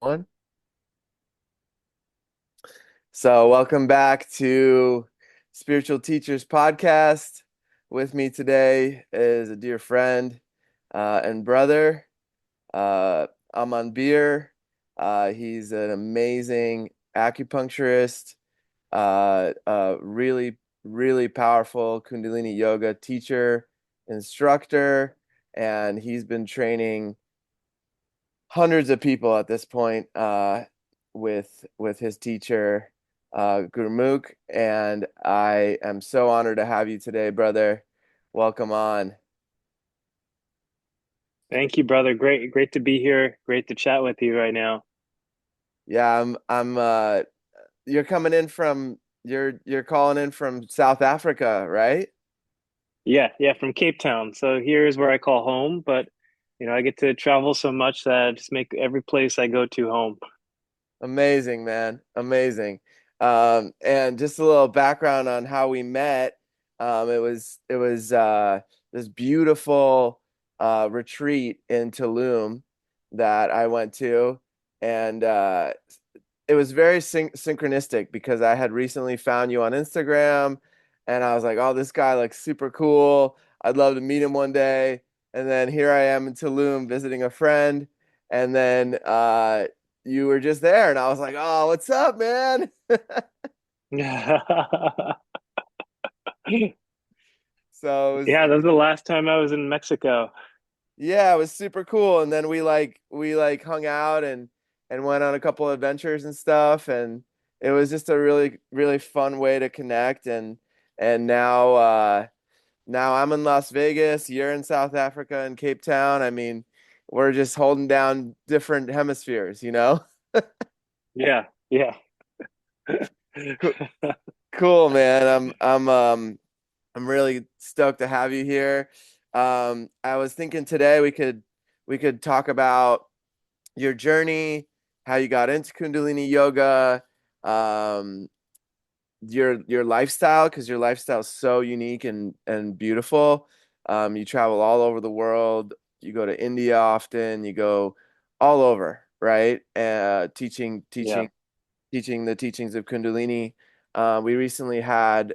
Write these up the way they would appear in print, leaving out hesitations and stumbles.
One. So, welcome back to Spiritual Teachers Podcast. With me today is a dear friend and brother, uh, Amanbir. He's an amazing acupuncturist, really, really powerful Kundalini Yoga teacher, instructor, and he's been training hundreds of people at this point with his teacher Gurmukh, and I am so honored to have you today, brother. Welcome on. Thank you, brother. Great to be here. Great to chat with you right now. Yeah, I'm you're coming in from you're calling in from South Africa, right? Yeah, from Cape Town. So here's where I call home, but I get to travel so much that I just make every place I go to home. Amazing, man. Amazing. And just a little background on how we met. It was this beautiful retreat in Tulum that I went to, and it was very synchronistic because I had recently found you on Instagram, and I was like, "Oh, this guy looks super cool. I'd love to meet him one day." And then here I am in Tulum visiting a friend, and then you were just there, and I was like, "Oh, what's up, man?" So Yeah, that was the last time I was in Mexico. yeah, it was super cool. And then we hung out and went on a couple of adventures and stuff, and it was just a really really fun way to connect. And now I'm in Las Vegas, you're in South Africa in Cape Town. I mean, we're just holding down different hemispheres, you know? Yeah. Cool, cool, man. I'm really stoked to have you here. I was thinking today we could talk about your journey, how you got into Kundalini Yoga, um, your lifestyle, because your lifestyle is so unique and beautiful. You travel all over the world. You go to India often. You go all over, right? Teaching, Yeah. teaching, teaching the teachings of Kundalini. We recently had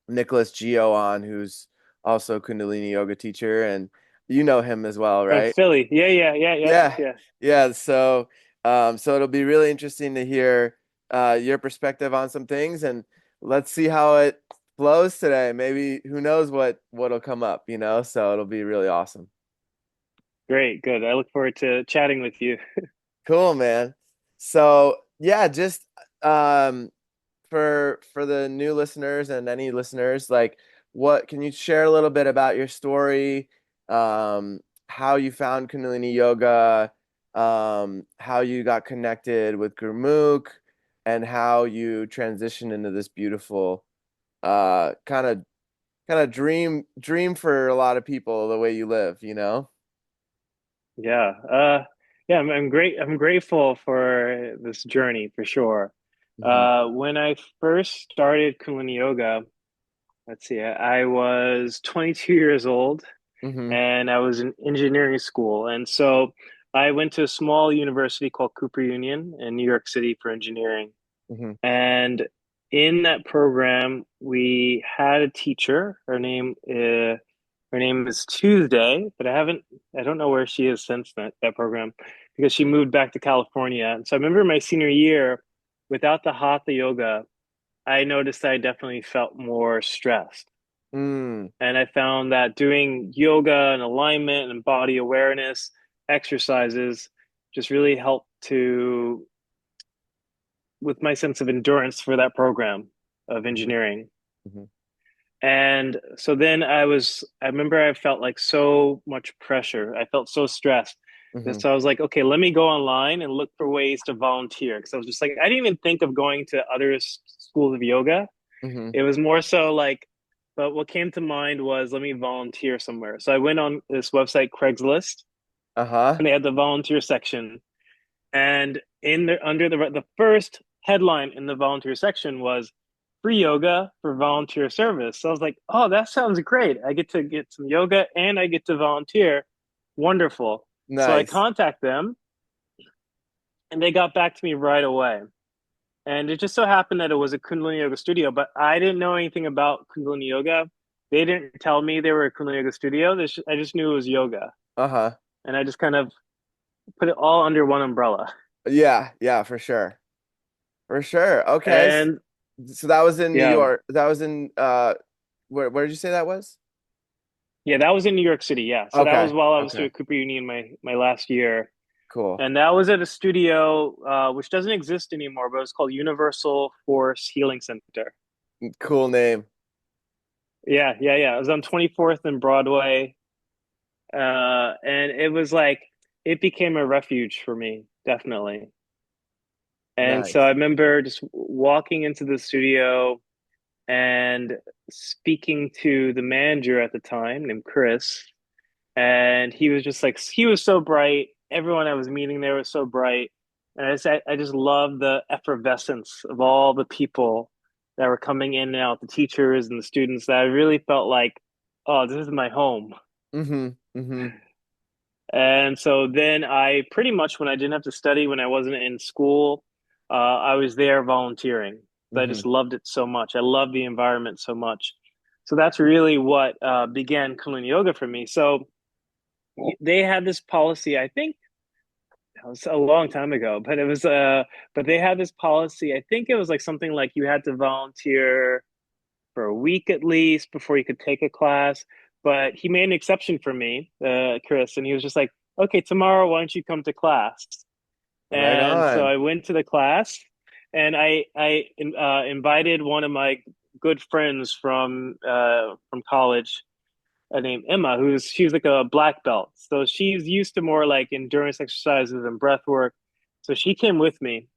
Nicholas Geo on, who's also a Kundalini yoga teacher, and you know him as well, From right? Philly. Yeah. Yeah, Yeah. yeah. So it'll be really interesting to hear your perspective on some things, and let's see how it flows today. Maybe who knows what'll come up, you know? So it'll be really awesome. Great, good. I look forward to chatting with you. Cool, man. So yeah, just um for the new listeners and any listeners, like what can you share a little bit about your story, how you found Kundalini Yoga, how you got connected with Gurmukh, and how you transitioned into this beautiful kind of dream for a lot of people the way you live, you know? Yeah. Yeah, I'm great. I'm grateful for this journey for sure. Hmm. When I first started Kundalini Yoga, let's see, I was 22 years old Hmm. and I was in engineering school. And so I went to a small university called Cooper Union in New York City for engineering. Hmm. And in that program, we had a teacher. Her name is Tuesday, but I don't know where she is since that program because she moved back to California. And so I remember my senior year, without the Hatha yoga, I noticed I definitely felt more stressed. Mm. And I found that doing yoga and alignment and body awareness exercises just really helped to with my sense of endurance for that program of Hmm. engineering. Hmm. And so then I remember I felt like so much pressure. I felt so stressed. And Hmm. so I was like, okay, let me go online and look for ways to volunteer. Because I was just like, I didn't even think of going to other schools of yoga. Hmm. It was more so like, but what came to mind was let me volunteer somewhere. So I went on this website, Craigslist, Uh-huh. and they had the volunteer section. And in the under the first headline in the volunteer section was free yoga for volunteer service. So I was like, oh, that sounds great. I get to get some yoga and I get to volunteer. Wonderful. So I Nice. contact them and they got back to me right away. And it just so happened that it was a Kundalini Yoga studio, but I didn't know anything about Kundalini Yoga. They didn't tell me they were a Kundalini Yoga studio. I just knew it was yoga, Uh-huh. and I just kind of put it all under one umbrella. Yeah, yeah, for sure. For sure. Okay. And So that was in New yeah, York. That was in where did you say that was? yeah, that was in New York City. Yeah, so that was Okay. while I was Okay. doing Cooper Union my last year, Cool. and that was at a studio which doesn't exist anymore, but it was called Universal Force Healing Center. Cool name. Yeah, yeah, yeah. It was on 24th and Broadway. And it was like it became a refuge for me, definitely. And so I Nice. remember just walking into the studio and speaking to the manager at the time named Chris. And he was just like, he was so bright. Everyone I was meeting there was so bright. And I just loved the effervescence of all the people that were coming in and out, the teachers and the students, that I really felt like, oh, this is my home. Mm-hmm. Mm-hmm. And so then I pretty much, when I didn't have to study, when I wasn't in school, I was there volunteering. I Mm-hmm. just loved it so much. I loved the environment so much. So that's really what began Kundalini Yoga for me. So they had this policy, I think it was a long time ago, but but they had this policy. I think it was like something like you had to volunteer for a week at least before you could take a class. But he made an exception for me, Chris, and he was just like, okay, tomorrow, why don't you come to class? Right And so on. I went to the class, and I invited one of my good friends from college, named Emma, she was like a black belt. So she's used to more like endurance exercises and breath work. So she came with me,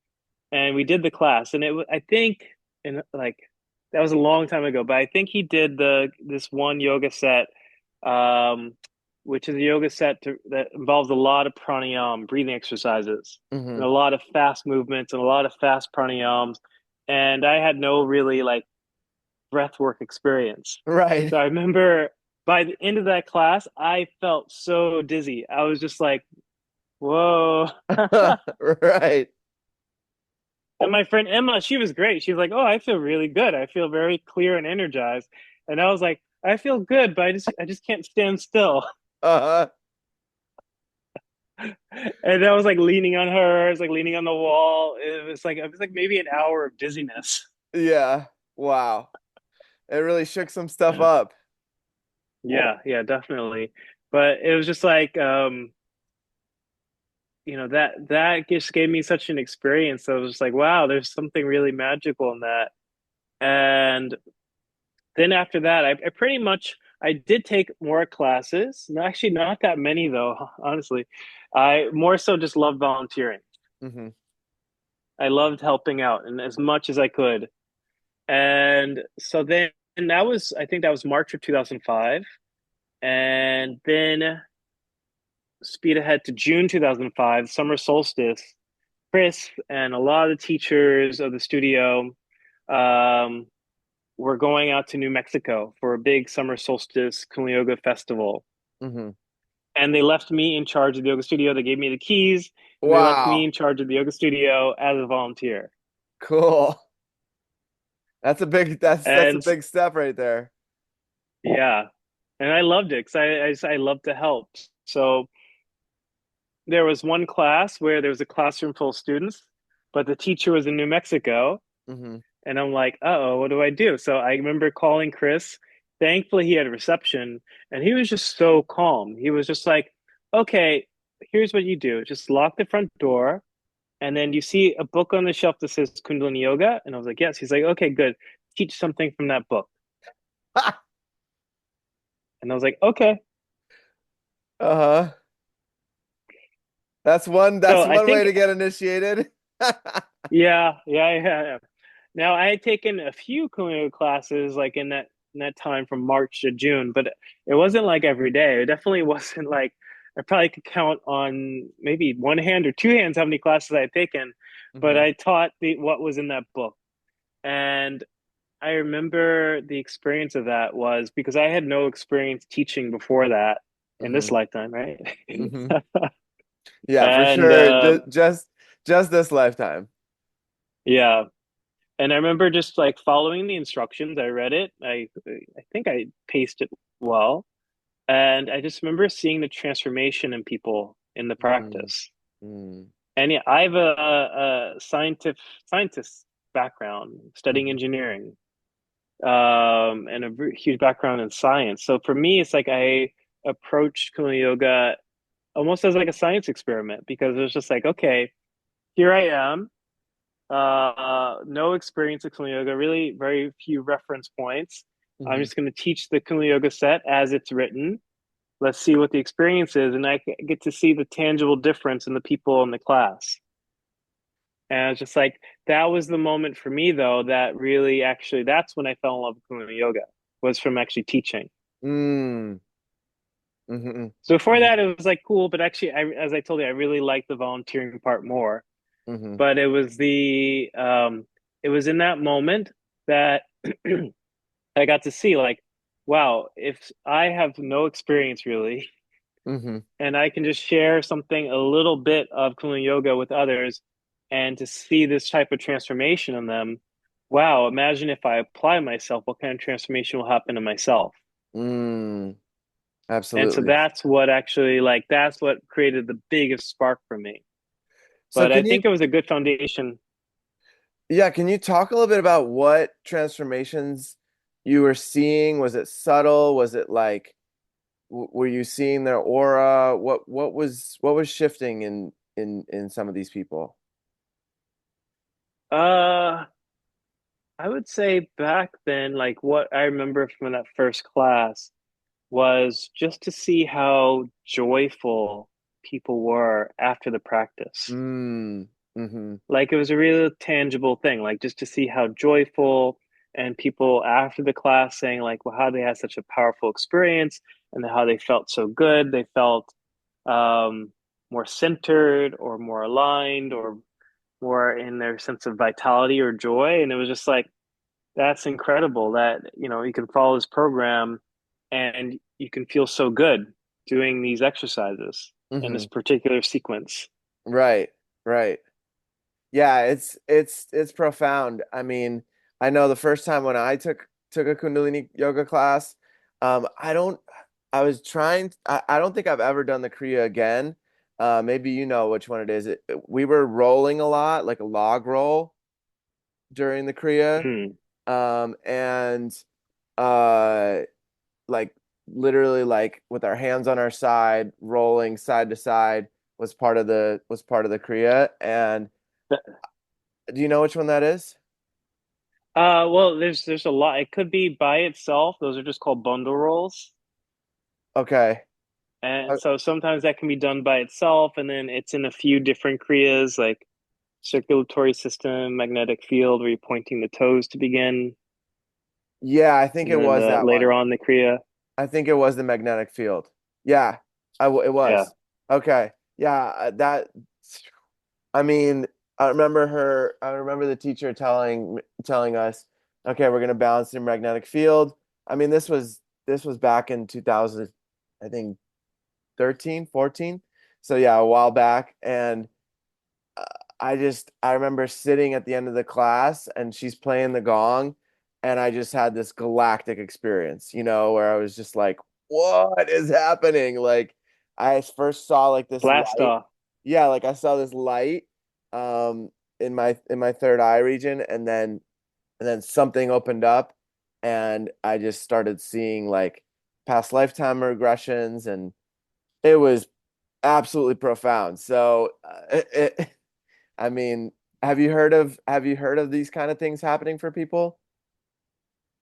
and we did the class. And I think, and like that was a long time ago, but I think he did this one yoga set, um, which is a yoga set that involves a lot of pranayam, breathing exercises, and Mm-hmm. a lot of fast movements and a lot of fast pranayams. And I had no really like breath work experience. Right. So I remember by the end of that class, I felt so dizzy. I was just like, whoa. Right. And my friend Emma, she was great. She was like, "Oh, I feel really good. I feel very clear and energized." And I was like, "I feel good, but I just can't stand still." Uh-huh. And I was like leaning on her, I was like leaning on the wall. It was like maybe an hour of dizziness. Yeah. Wow. It really shook some stuff up. Yeah, yeah, definitely. But it was just like that just gave me such an experience. So I was just like, wow, there's something really magical in that. And then after that, I pretty much I did take more classes. No, actually, not that many though. Honestly, I more so just loved volunteering. Mm-hmm. I loved helping out and as much as I could. And so then and that was I think that was March of 2005. And then speed ahead to June 2005, summer solstice. Chris and a lot of the teachers of the studio um, were going out to New Mexico for a big summer solstice Kundalini Yoga festival. Mm-hmm. And they left me in charge of the yoga studio. They gave me the keys, and they left me Wow. in charge of the yoga studio as a volunteer. Cool. That's a And big step right there. yeah, and I loved it because I love to help. So there was one class where there was a classroom full of students, but the teacher was in New Mexico, Mm-hmm. and I'm like, oh, what do I do? So I remember calling Chris. Thankfully, he had a reception, and he was just so calm. He was just like, okay, here's what you do: just lock the front door. And then you see a book on the shelf that says Kundalini Yoga. And I was like, yes. He's like, okay, good. Teach something from that book. And I was like, okay. Uh-huh. That's So I one way think, to get initiated. yeah, yeah, yeah, yeah. Now I had taken a few Kundalini Yoga classes like in that time from March to June, but it wasn't like every day. It definitely wasn't like I probably could count on maybe one hand or two hands how many classes I had taken. But Mm-hmm. I taught what was in that book. And I remember the experience of that was because I had no experience teaching before that in Mm-hmm. this lifetime, right? Mm-hmm. Yeah, for And sure. Just Just this lifetime. Yeah. And I remember just like following the instructions. I read it. I think I paced it well. And I just remember seeing the transformation in people in the Mm, practice. mm, And yeah, I have a scientist background studying mhm, engineering, and a huge background in science. So for me, it's like I approached Kundalini Yoga almost as like a science experiment because it was just like, okay, here I am, no experience of Kundalini Yoga, really very few reference points. I'm mhm, just going to teach the Kundalini Yoga set as it's written. Let's see what the experience is, and I get to see the tangible difference in the people in the class. And it's just like that was the moment for me though that really actually that's when I fell in love with Kundalini Yoga was from actually teaching. mm, mhm, So before mhm, that it was like cool, but actually as I told you, I really liked the volunteering part more. mhm, But it was in that moment that I got to see like, wow, if I have no experience really mhm, and I can just share something a little bit of Kundalini Yoga with others and to see this type of transformation in them, wow, imagine if I apply myself, what kind of transformation will happen to myself? mm, And so absolutely. that's what actually like that's what created the biggest spark for me. So But I can you, think it was a good foundation. yeah, can you talk a little bit about what transformations you were seeing? Was it subtle? Was it like, were you seeing their aura? What was shifting in some of these people? Uh I would say back then, like what I remember from that first class was just to see how joyful people were after the practice. Mm, mm-hmm, Like it was a real tangible thing, like just to see how joyful and people after the class saying like, well, how they had such a powerful experience and how they felt so good. They felt more centered or more aligned or more in their sense of vitality or joy. And it was just like, that's incredible that, you know, you can follow this program and you can feel so good doing these exercises in mm-hmm. this particular sequence. Right, right. Yeah, it's profound. I mean, I know the first time when I took a Kundalini yoga class, I don't I was trying I don't think I've ever done the Kriya again. Maybe you know which one it is. We were rolling a lot, like a log roll during the Kriya. Hmm. And uh like literally like with our hands on our side, rolling side to side was part of the Kriya. And do you know which one that is? Well, there's a lot. It could be by itself. Those are just called bundle rolls. Okay. And Uh, so sometimes that can be done by itself, and then it's in a few different kriyas like circulatory system, magnetic field, where you're pointing the toes to begin, yeah, I think and it then was that later one. on the kriya. I think it was the magnetic field. Yeah, it Yeah. was. Okay. Yeah, that I mean, I remember the teacher telling us, okay, we're gonna balance the magnetic field. I mean, this was back in 2000, I think 13, 14. So yeah, a while back. And uh, I remember sitting at the end of the class and she's playing the gong, and I just had this galactic experience, where I was just like, what is happening? Like I first saw like this Blast light. off. Yeah, like I saw this light um in my third eye region, and then something opened up, and I just started seeing like past lifetime regressions, and it was absolutely profound. So I mean, have you heard of these kind of things happening for people?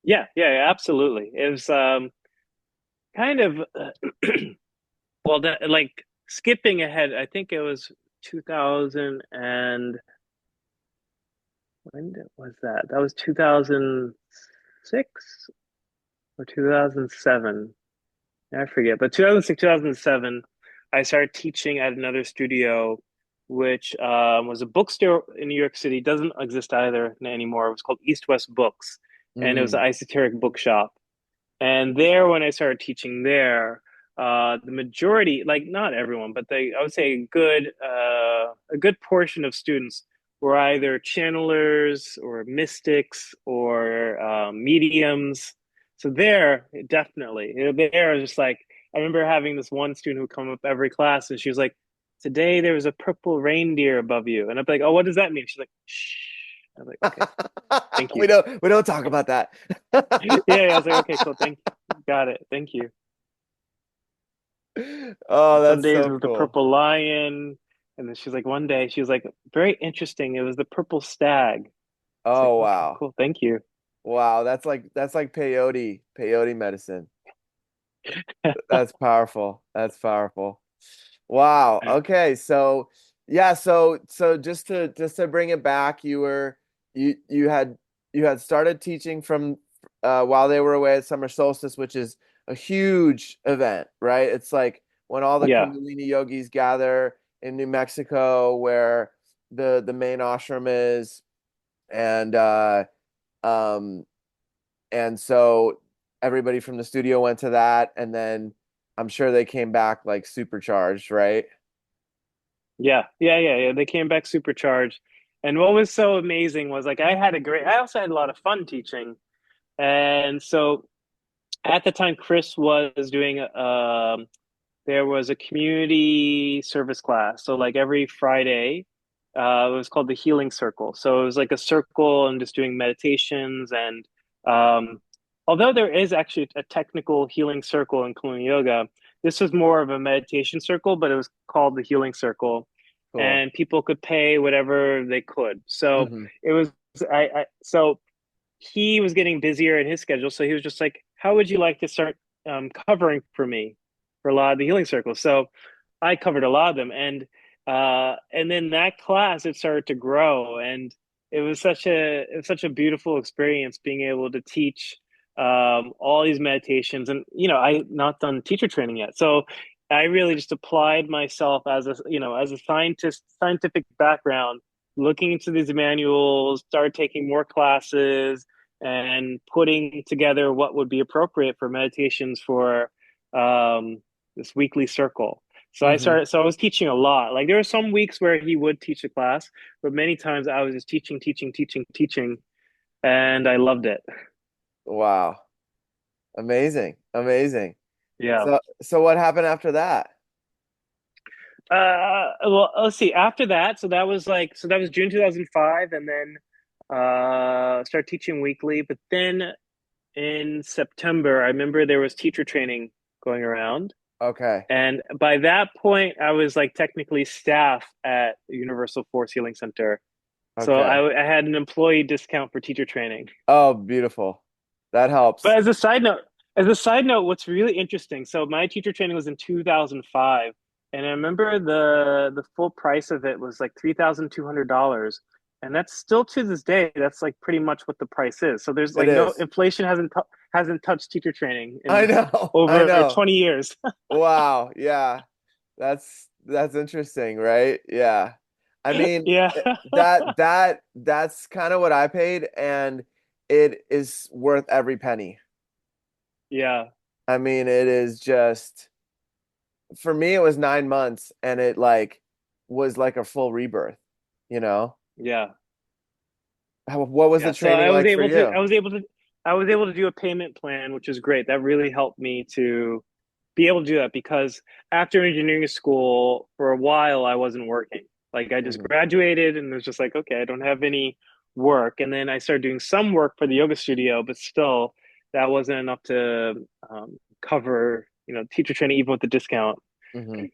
Yeah, yeah, yeah, absolutely. It was kind of well, like skipping ahead. I think it was 2000 and was that? That was 2006 or 2007. I forget, but 2006, 2007, I started teaching at another studio, which was a bookstore in New York City. Doesn't exist either anymore. It was called East West Books, and it was Mm, an esoteric bookshop. And there, when I started teaching there, the majority, like not everyone, but I would say a good portion of students were either channelers or mystics or mediums. So there, definitely, there was just like I remember having this one student who would come up every class, and she was like, "Today there was a purple reindeer above you," and I'm like, "Oh, what does that mean?" She's like, "Shh." I was like, "Okay, thank We you." don't talk about that. Yeah, yeah, I was like, "Okay, cool, thank you, got it, thank you." Oh, Some that's days so it was the cool. purple lion, and then she's like, one day she was like, very interesting. It was the purple stag. It's like, Oh okay, wow. cool, thank you. Wow, that's like peyote medicine. That's powerful. That's powerful. Wow. Okay. So yeah, so just to bring it back, you you had started teaching from while they were away at summer solstice, which is a huge event, right? It's like when all the Yeah, Kundalini yogis gather in New Mexico where the main ashram is, and um and so everybody from the studio went to that, and then I'm sure they came back like supercharged, right? yeah. They came back supercharged. And what was so amazing was like I also had a lot of fun teaching. And so at the time, Chris was doing there was a community service class. So like every Friday, it was called the Healing Circle. So it was like a circle and just doing meditations. And um, although there is actually a technical healing circle in Kundalini Yoga, this was more of a meditation circle, but it was called the Healing Circle, Cool. and people could pay whatever they could. So Hmm. it was so he was getting busier in his schedule, so he was just like, "How would you like to start covering for me for a lot of the healing circles?" So I covered a lot of them, and then that class it started to grow, and it was such a beautiful experience being able to teach all these meditations, and I not done teacher training yet, so I really just applied myself as a scientific background, looking into these manuals, started taking more classes and putting together what would be appropriate for meditations for this weekly circle. Hmm. So I was teaching a lot. Like there were some weeks where he would teach a class, but many times I was just teaching, and I loved it. Wow. Amazing. Amazing. Yeah. So what happened after that? Well, let's see. After that, so that was June 2005, and then started teaching weekly. But then in September, I remember there was teacher training going around. Okay. And by that point, I was like technically staff at the Universal Force Healing Center. So Okay. I had an employee discount for teacher training. Oh, beautiful. That helps. But as a side note, what's really interesting, so my teacher training was in 2005, and I remember the full price of it was like $3,200. And that's still to this day, that's like pretty much what the price is. So there's It like no is. inflation hasn't touched teacher training I in know. I over know. 20 years. Wow. Yeah. That's interesting, right? Yeah. I mean, Yeah. that's kind of what I paid, and it is worth every penny. Yeah. I mean, it is just for me it was 9 months, and it like was like a full rebirth, you know? Yeah. What was the Yeah, so training like for you? I was able to do a payment plan, which is great. That really helped me to be able to do that because after engineering school, for a while, I wasn't working. Like I just Hmm. graduated and it was just like, okay, I don't have any work. And then I started doing some work for the yoga studio, but still, that wasn't enough to cover, teacher training even with the discount. Hmm.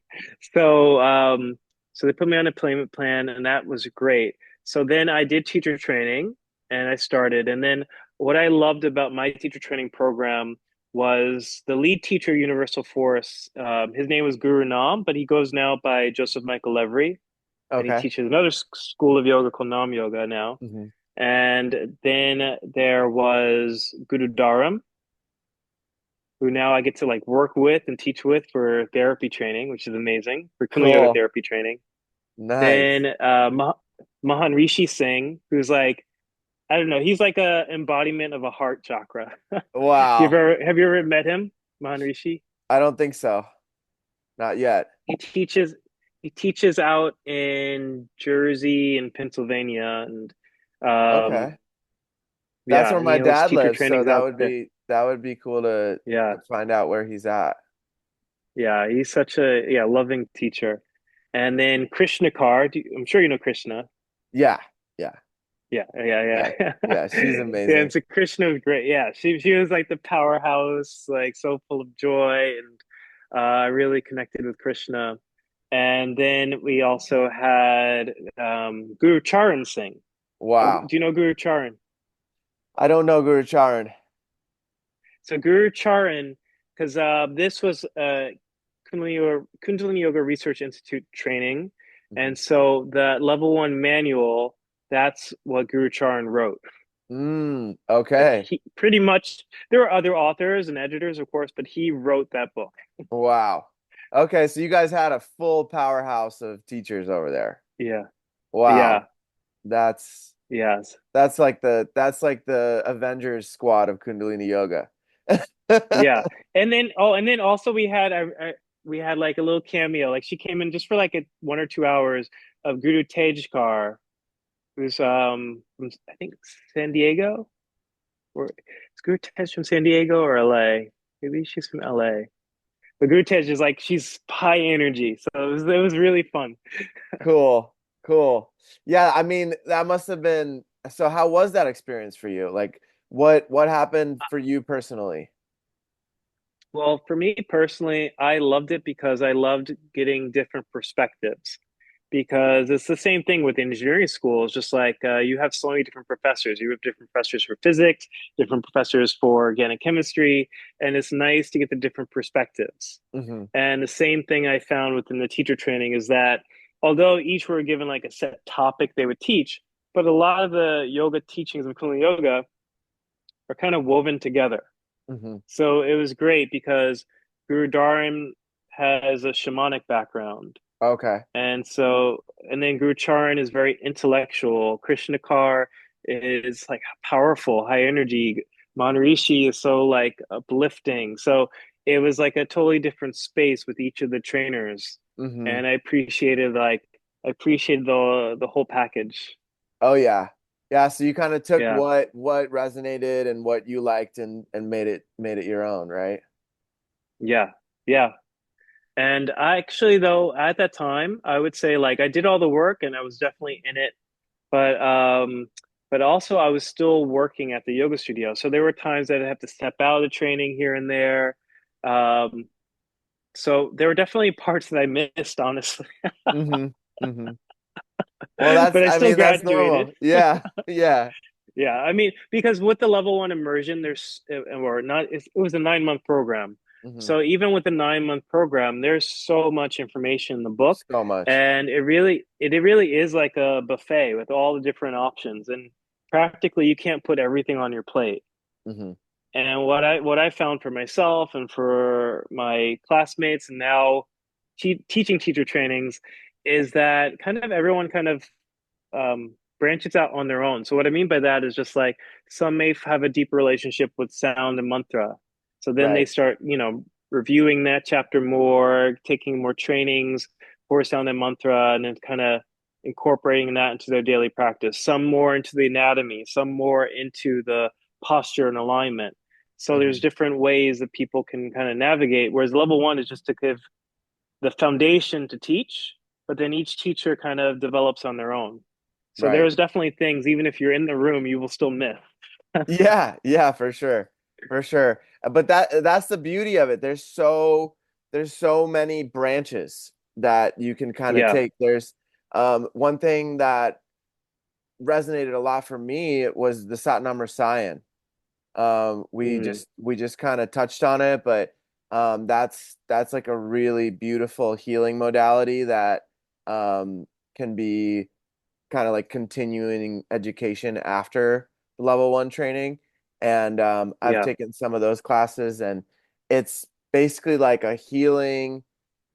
So, so they put me on a payment plan, and that was great. So then I did teacher training, and I started. And then what I loved about my teacher training program was the lead teacher, Universal Force. His name was Guru Nam, but he goes now by Joseph Michael Levry, and he Okay. teaches another school of yoga called Nam Yoga now. Hmm. And then there was Guru Dharam, who now I get to like work with and teach with for therapy training, which is amazing for Kundalini Yoga Cool. therapy training. Nice. Then Mahan Rishi Singh, who's like I don't know, he's like a embodiment of a heart chakra. Wow. Have you ever met him, Mahan Rishi? I don't think so. Not yet. He teaches he teaches out in Jersey and Pennsylvania, and Okay. That's yeah, where and he my hosts dad teacher lives, so trainings out there. that would be cool Yeah, to find out where he's at. yeah, he's such a loving teacher. And then Krishna Kar, I'm sure you know Krishna. Yeah. Yeah. Yeah, Yeah. yeah. Yeah, she's Yeah, and amazing. so Krishna was great. Yeah, she was like the powerhouse, like so full of joy, and I really connected with Krishna. And then we also had Guru Charan Singh. Wow. Do you know Guru Charan? I don't know Guru Charan. So Guru Charan, because this was Kundalini Yoga Research Institute training, Mhm. and so the level one manual, that's what Guru Charan wrote. Like Okay. he pretty much, there were other authors and editors, of course, but he wrote that book. Wow. Okay, so you guys had a full powerhouse of teachers over there. Yeah, yeah, Wow. That's yes, that's like the Avengers squad of Kundalini Yoga. yeah. And then also we had like a little cameo. Like she came in just for like 1 or 2 hours of Guru Tejkar, who's from I think San Diego, or is Guru Tej from San Diego or LA? Maybe she's from LA. But Guru Tej is like she's high energy, so it was really fun. Cool. Cool. Yeah, I mean, that must have been so how was that experience for you? Like what happened for you personally? Well, for me personally, I loved it because I loved getting different perspectives. Because it's the same thing with engineering schools, just like you have so many different professors. You have different professors for physics, different professors for organic chemistry, and it's nice to get the different perspectives. Hmm. And the same thing I found within the teacher training is that although each were given like a set topic they would teach, but a lot of the yoga teachings of Kundalini Yoga are kind of woven together. Hmm. So it was great because Guru Dharam has a shamanic background. Okay. And then Guru Charan is very intellectual. Krishnakar is like powerful, high energy. Maharishi is so like uplifting. So it was like a totally different space with each of the trainers. Hmm. And I appreciated the whole package. Oh yeah. Yeah, so you kind of took Yeah. what resonated and what you liked and made it your own, right? Yeah. Yeah. And I actually though at that time I would say like I did all the work and I was definitely in it, but also I was still working at the yoga studio. So there were times that I'd have to step out of the training here and there. Um, so there were definitely parts that I missed, honestly. Hmm. Hmm. Well, that's But I I still mean that's graduated. normal. Yeah. Yeah. Yeah, I mean, because with the level one immersion, or not, it was a 9 month program. Hmm. So even with the 9 month program, there's so much information in the book, So much. and it really is like a buffet with all the different options, and practically you can't put everything on your plate. Hmm. And what I found for myself and for my classmates, and now teaching teacher trainings, is that kind of everyone kind of branches out on their own. So what I mean by that is just like some may have a deeper relationship with sound and mantra. So then they Right. start, reviewing that chapter more, taking more trainings for sound and mantra, and then kind of incorporating that into their daily practice. Some more into the anatomy, some more into the posture and alignment. So there's Hmm. different ways that people can kind of navigate. Whereas level one is just to give the foundation to teach, but then each teacher kind of develops on their own. So Right. there's definitely things, even if you're in the room, you will still miss. Yeah, yeah, for sure. For sure. But that's the beauty of it. There's so many branches that you can kind of Yeah. take. There's one thing that resonated a lot for me was the Sat Nam Rasayan. Mm, We just kind of touched on it, but that's like a really beautiful healing modality that can be kind of like continuing education after level one training. And I've yeah. taken some of those classes, and it's basically like a healing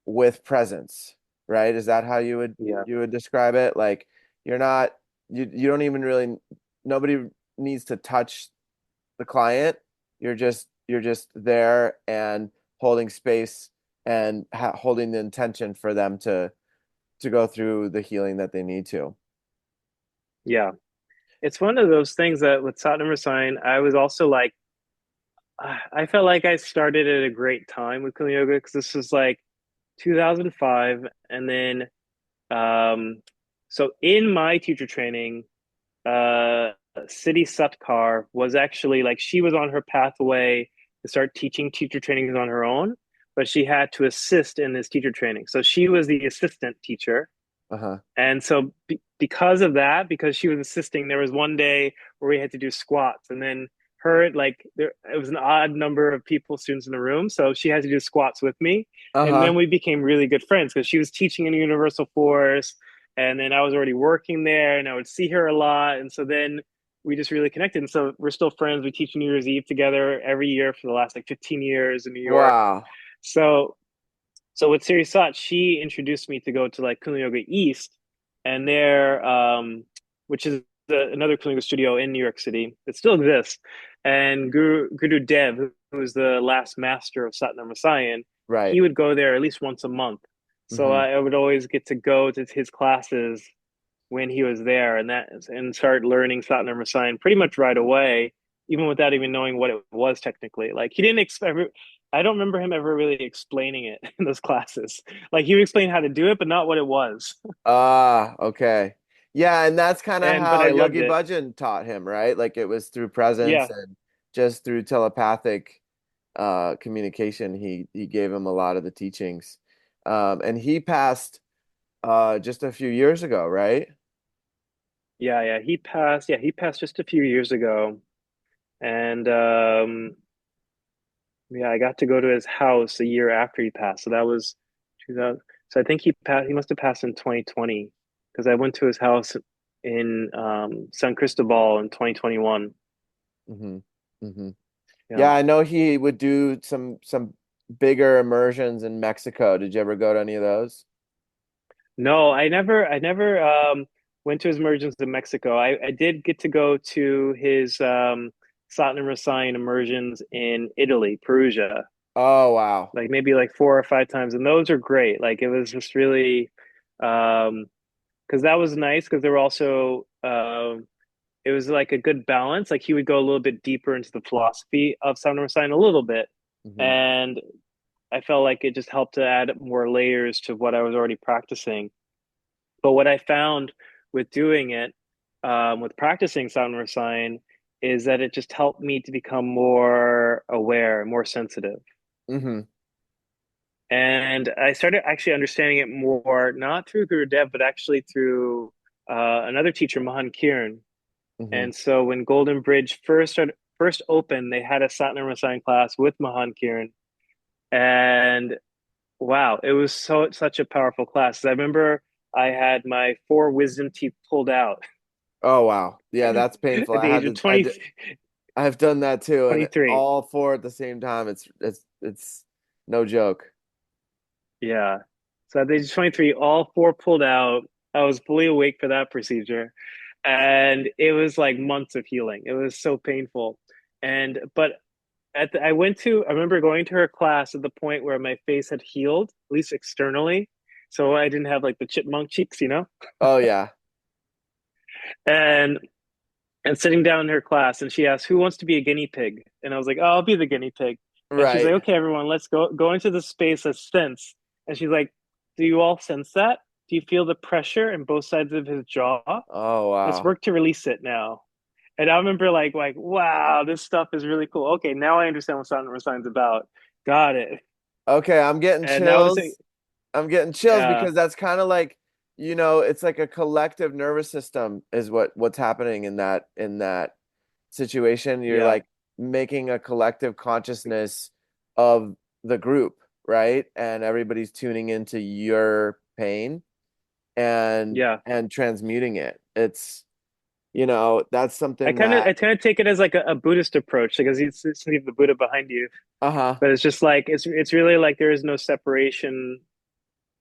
with presence, right? Is that how Yeah. you would describe it? Like you're not you don't even really nobody needs to touch the client. You're just there and holding space and holding the intention for them to go through the healing that they need to. Yeah. It's one of those things that with Sat Nam Rasayan, I was also like, I felt like I started at a great time with Kundalini Yoga because this was like 2005. And then, so in my teacher training, uh, Siddhi Satkar was actually like, she was on her pathway to start teaching teacher trainings on her own, but she had to assist in this teacher training. So she was the assistant teacher. Uh-huh. And so because of that, because she was assisting, there was one day where we had to do squats, and then her like there it was an odd number of people, students in the room, so she had to do squats with me, and Uh-huh. then we became really good friends because she was teaching in Universal Force, and then I was already working there, and I would see her a lot, and so then we just really connected, and so we're still friends. We teach New Year's Eve together every year for the last like 15 years in New York. Wow. So with Siri Sat, she introduced me to go to like Kundalini Yoga East, and there, which is another Kundalini Yoga studio in New York City that still exists. And Guru Dev, who was the last master of Sat Nam Rasayan, Right. he would go there at least once a month. So Mm-hmm. I would always get to go to his classes when he was there, and start learning Sat Nam Rasayan pretty much right away, even without even knowing what it was technically. Like he didn't expect. I don't remember him ever really explaining it in those classes. Like he would explain how to do it, but not what it was. Ah, okay. Yeah, and that's kind of And but how I loved Yogi it. Bhajan taught him, right? Like it was through presence Yeah, and just through telepathic communication. He gave him a lot of the teachings. And he passed just a few years ago, right? yeah. He passed. Yeah, he passed just a few years ago, and yeah, I got to go to his house a year after he passed. So that was 2000. So I think he passed. He must have passed in 2020 because I went to his house in San Cristobal in 2021. Mm-hmm. Mm-hmm. Yeah. Yeah, I know he would do some bigger immersions in Mexico. Did you ever go to any of those? No, I never went to his immersions in Mexico. I did get to go to his Sat Nam Rasayan immersions in Italy, Perugia, Oh, wow. like maybe like 4 or 5 times, and those are great. Like it was just really because that was nice because there were also it was like a good balance. Like he would go a little bit deeper into the philosophy of Sat Nam Rasayan a little bit, Mm-hmm. and I felt like it just helped to add more layers to what I was already practicing. But what I found with doing it, with practicing sound sign, is that it just helped me to become more aware, more sensitive. Mm-hmm. And I started actually understanding it more, not through Guru Dev, but actually through another teacher, Mahan Kiran. Mm-hmm. And so when Golden Bridge first opened, they had a Satnam Rasayan class with Mahan Kiran. And wow, it was such a powerful class. I remember I had my four wisdom teeth pulled out Oh, wow. Yeah, that's painful. at the age of I've done that too, and 23. all four at the same time. It's no joke. Yeah. So at the age of 23, all four pulled out. I was fully awake for that procedure. And it was like months of healing. It was so painful. But I remember going to her class at the point where my face had healed, at least externally. So I didn't have like the chipmunk cheeks, you know? Oh yeah. And sitting down in her class, and she asked, "Who wants to be a guinea pig?" And I was like, "Oh, I'll be the guinea pig." And she's like, Right. "Okay, everyone, let's go into the space of sense." And she's like, "Do you all sense that? Do you feel the pressure in both sides of his jaw? Oh Let's wow. work to release it now." And I remember wow, this stuff is really cool. Okay, now I understand what Sound Sign's about. Got it. Okay, I'm getting And that was chills. I'm getting chills uh because that's kind of like, it's like a collective nervous system is what's happening in that situation. You're yeah, like making a collective consciousness of the group, right? And everybody's tuning into your pain and yeah. and transmuting it. That's something I that kind of take it as like a Buddhist approach because you leave the Buddha behind you. uh-huh, But it's just like it's really like there is no separation.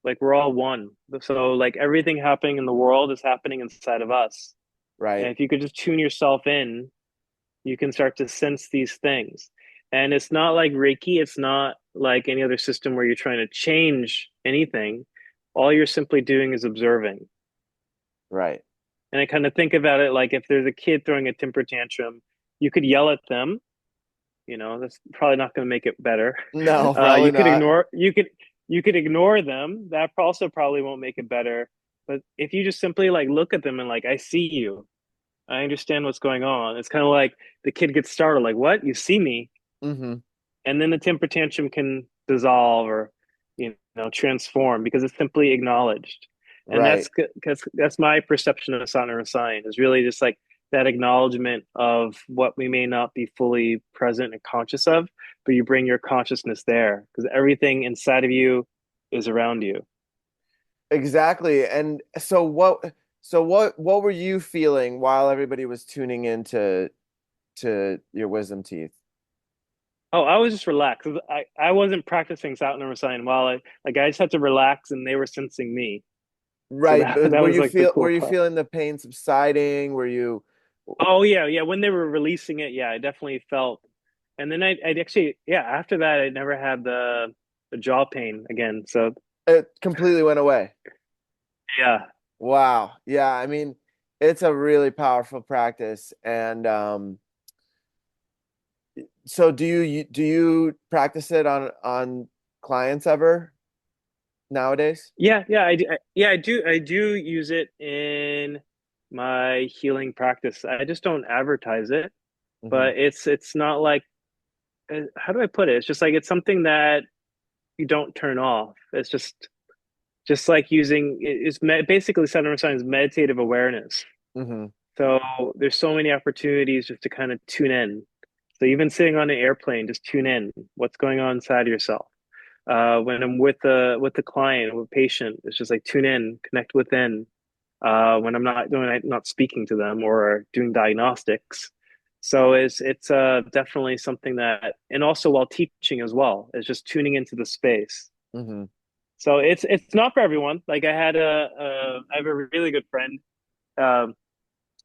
Like we're all one. So like everything happening in the world is happening inside of us. And right. if you could just tune yourself in, you can start to sense these things. And it's not like Reiki. It's not. like any other system where you're trying to change anything. All you're simply doing is observing. Right. And I kind of think about it like if there's a kid throwing a temper tantrum, you could yell at them. That's probably not going to make it better. No, You probably could not. ignore them. That also probably won't make it better. But if you just simply like look at them and like, I see you, I understand what's going on. It's kind of like the kid gets startled, like, what? You see me? Hmm. And then the temper tantrum can dissolve or transform because it's simply acknowledged. And Right. that's my perception of Sat Nam Rasayan is really just like that acknowledgement of what we may not be fully present and conscious of, but you bring your consciousness there because everything inside of you is around you. Exactly. And so what were you feeling while everybody was tuning into to your wisdom teeth? Oh, I was just relaxed. I wasn't practicing Sat Nam Rasayan while I just had to relax and they were sensing me. So Right, that but that was like the were cool you part. feeling the pain subsiding? Were you Oh yeah, yeah. When they were releasing it, yeah, I definitely felt. And then I actually, yeah, after that, I never had the jaw pain again. So it completely went away? yeah, Wow. Yeah, I mean, it's a really powerful practice. And so do you practice it on clients ever nowadays? yeah, yeah. Yeah, I do use it in my healing practice. I just don't advertise it, Hmm. but it's not like how do I put it? It's just like it's something that you don't turn off. It's just like using basically center science meditative awareness. Hmm. So there's so many opportunities just to kind of tune in. So even sitting on an airplane, just tune in. What's going on inside of yourself? When I'm with the client, with a patient, it's just like tune in, connect within. When I'm not speaking to them or doing diagnostics. So it's definitely something that, and also while teaching as well, is just tuning into the space. Hmm. So it's not for everyone. Like I have a really good friend. Um,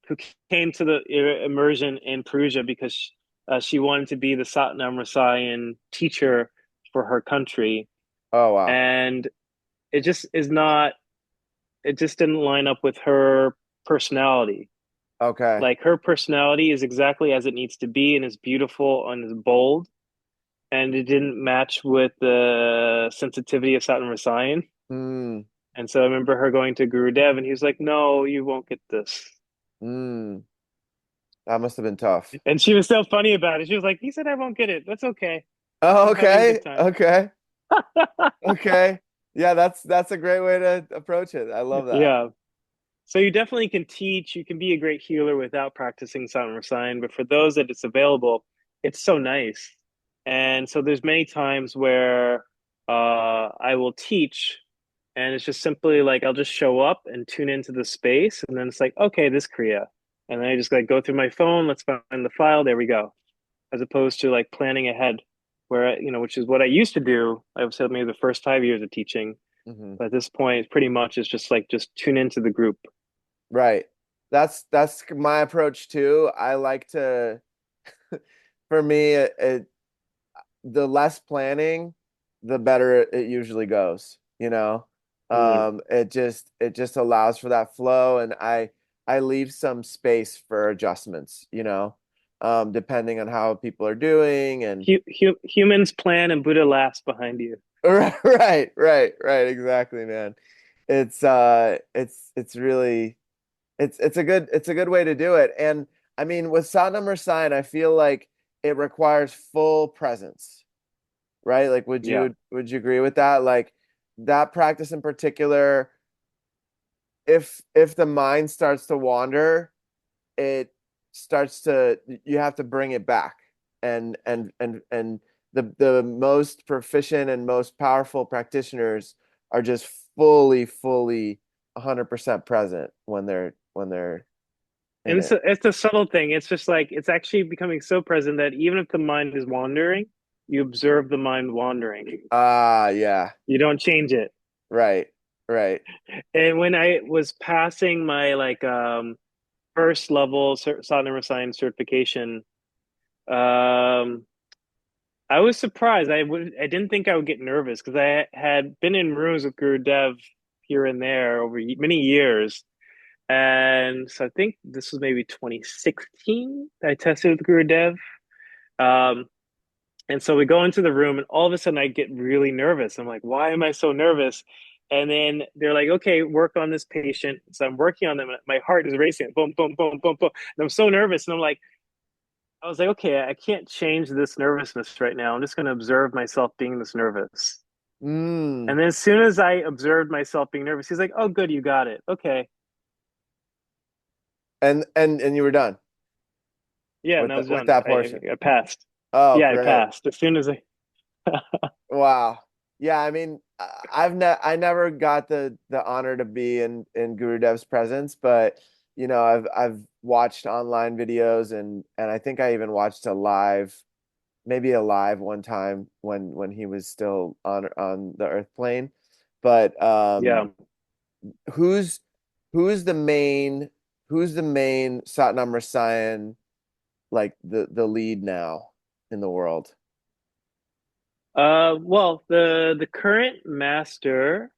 who came to the immersion in Perugia because she wanted to be the Sat Nam Rasayan teacher for her country, Oh wow. and it just is not. It just didn't line up with her personality. Okay. Like her personality is exactly as it needs to be and is beautiful and is bold, and it didn't match with the sensitivity of Sat Nam Rasayan. Mm, And so I remember her going to Guru Dev, and he was like, "No, you won't get this." mm. That must have been tough. And she was so funny about it. She was like, "He said I won't get it. That's okay. Oh, I'm having a okay. good time." Okay. Okay. Yeah, that's a great way to approach it. I love that. Yeah. So you definitely can teach, you can be a great healer without practicing sound sign, but for those that it's available, it's so nice. And so there's many times where I will teach and it's just simply like I'll just show up and tune into the space and then it's like, okay, this Kriya. And then I just like go through my phone, let's find the file, there we go. As opposed to like planning ahead where which is what I used to do. I was maybe the first 5 years of teaching. Hmm. But at this point, pretty much it's just like just tune into the group. Right. That's my approach too. I like to, for me, the less planning, the better it usually goes, you know. Mm. It just allows for that flow, and I leave some space for adjustments, depending on how people are doing. And Humans plan and Buddha laughs behind you. right, exactly, man. It's really it's a good way to do it. And I mean, with Satnam Rasayan, I feel like it requires full presence, right? Like, Yeah. would you agree with that? Like that practice in particular, if the mind starts to wander, it starts to you have to bring it back. And the most proficient and most powerful practitioners are just fully 100% present when they're in And it. it's a subtle thing. It's just like it's actually becoming so present that even if the mind is wandering, you observe the mind wandering. Ah, yeah. You don't change it. Right. Right. And when I was passing my like first level Sadhana Science certification, um I was surprised. I didn't think I would get nervous because I had been in rooms with Guru Dev here and there over many years. And so I think this was maybe 2016 that I tested with Guru Dev. Um, and so we go into the room, and all of a sudden I get really nervous. I'm like, why am I so nervous? And then they're like, okay, work on this patient. So I'm working on them. And my heart is racing. Boom, boom, boom, boom, boom. And I'm so nervous. And I was like, okay, I can't change this nervousness right now. I'm just going to observe myself being this nervous. Mm. And then as soon as I observed myself being nervous, he's like, oh, good, you got it. Okay. And you were done Yeah, with and I was with done. that portion. I passed. Oh, Yeah, I great. passed. As soon as I, Wow. Yeah, I mean, I never got the honor to be in Gurudev's presence, but I've watched online videos and I think I even watched a live, maybe a live one time when he was still on the earth plane. But yeah. who's who's the main who's the main Sat Nam Rasayan, like the lead now in the world? Well, the current master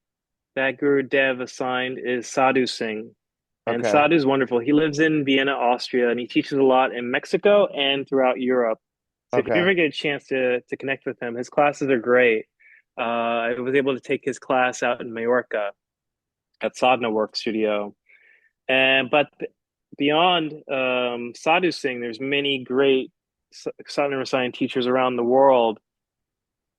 that Guru Dev assigned is Sadhu Singh. And Okay. Sadhu's wonderful. He lives in Vienna, Austria, and he teaches a lot in Mexico and throughout Europe. So if you Okay. ever get a chance to connect with him, his classes are great. I was able to take his class out in Mallorca at Sadhana Work Studio. And but beyond Sadhu Singh, there's many great Sadhana Rasayan teachers around the world.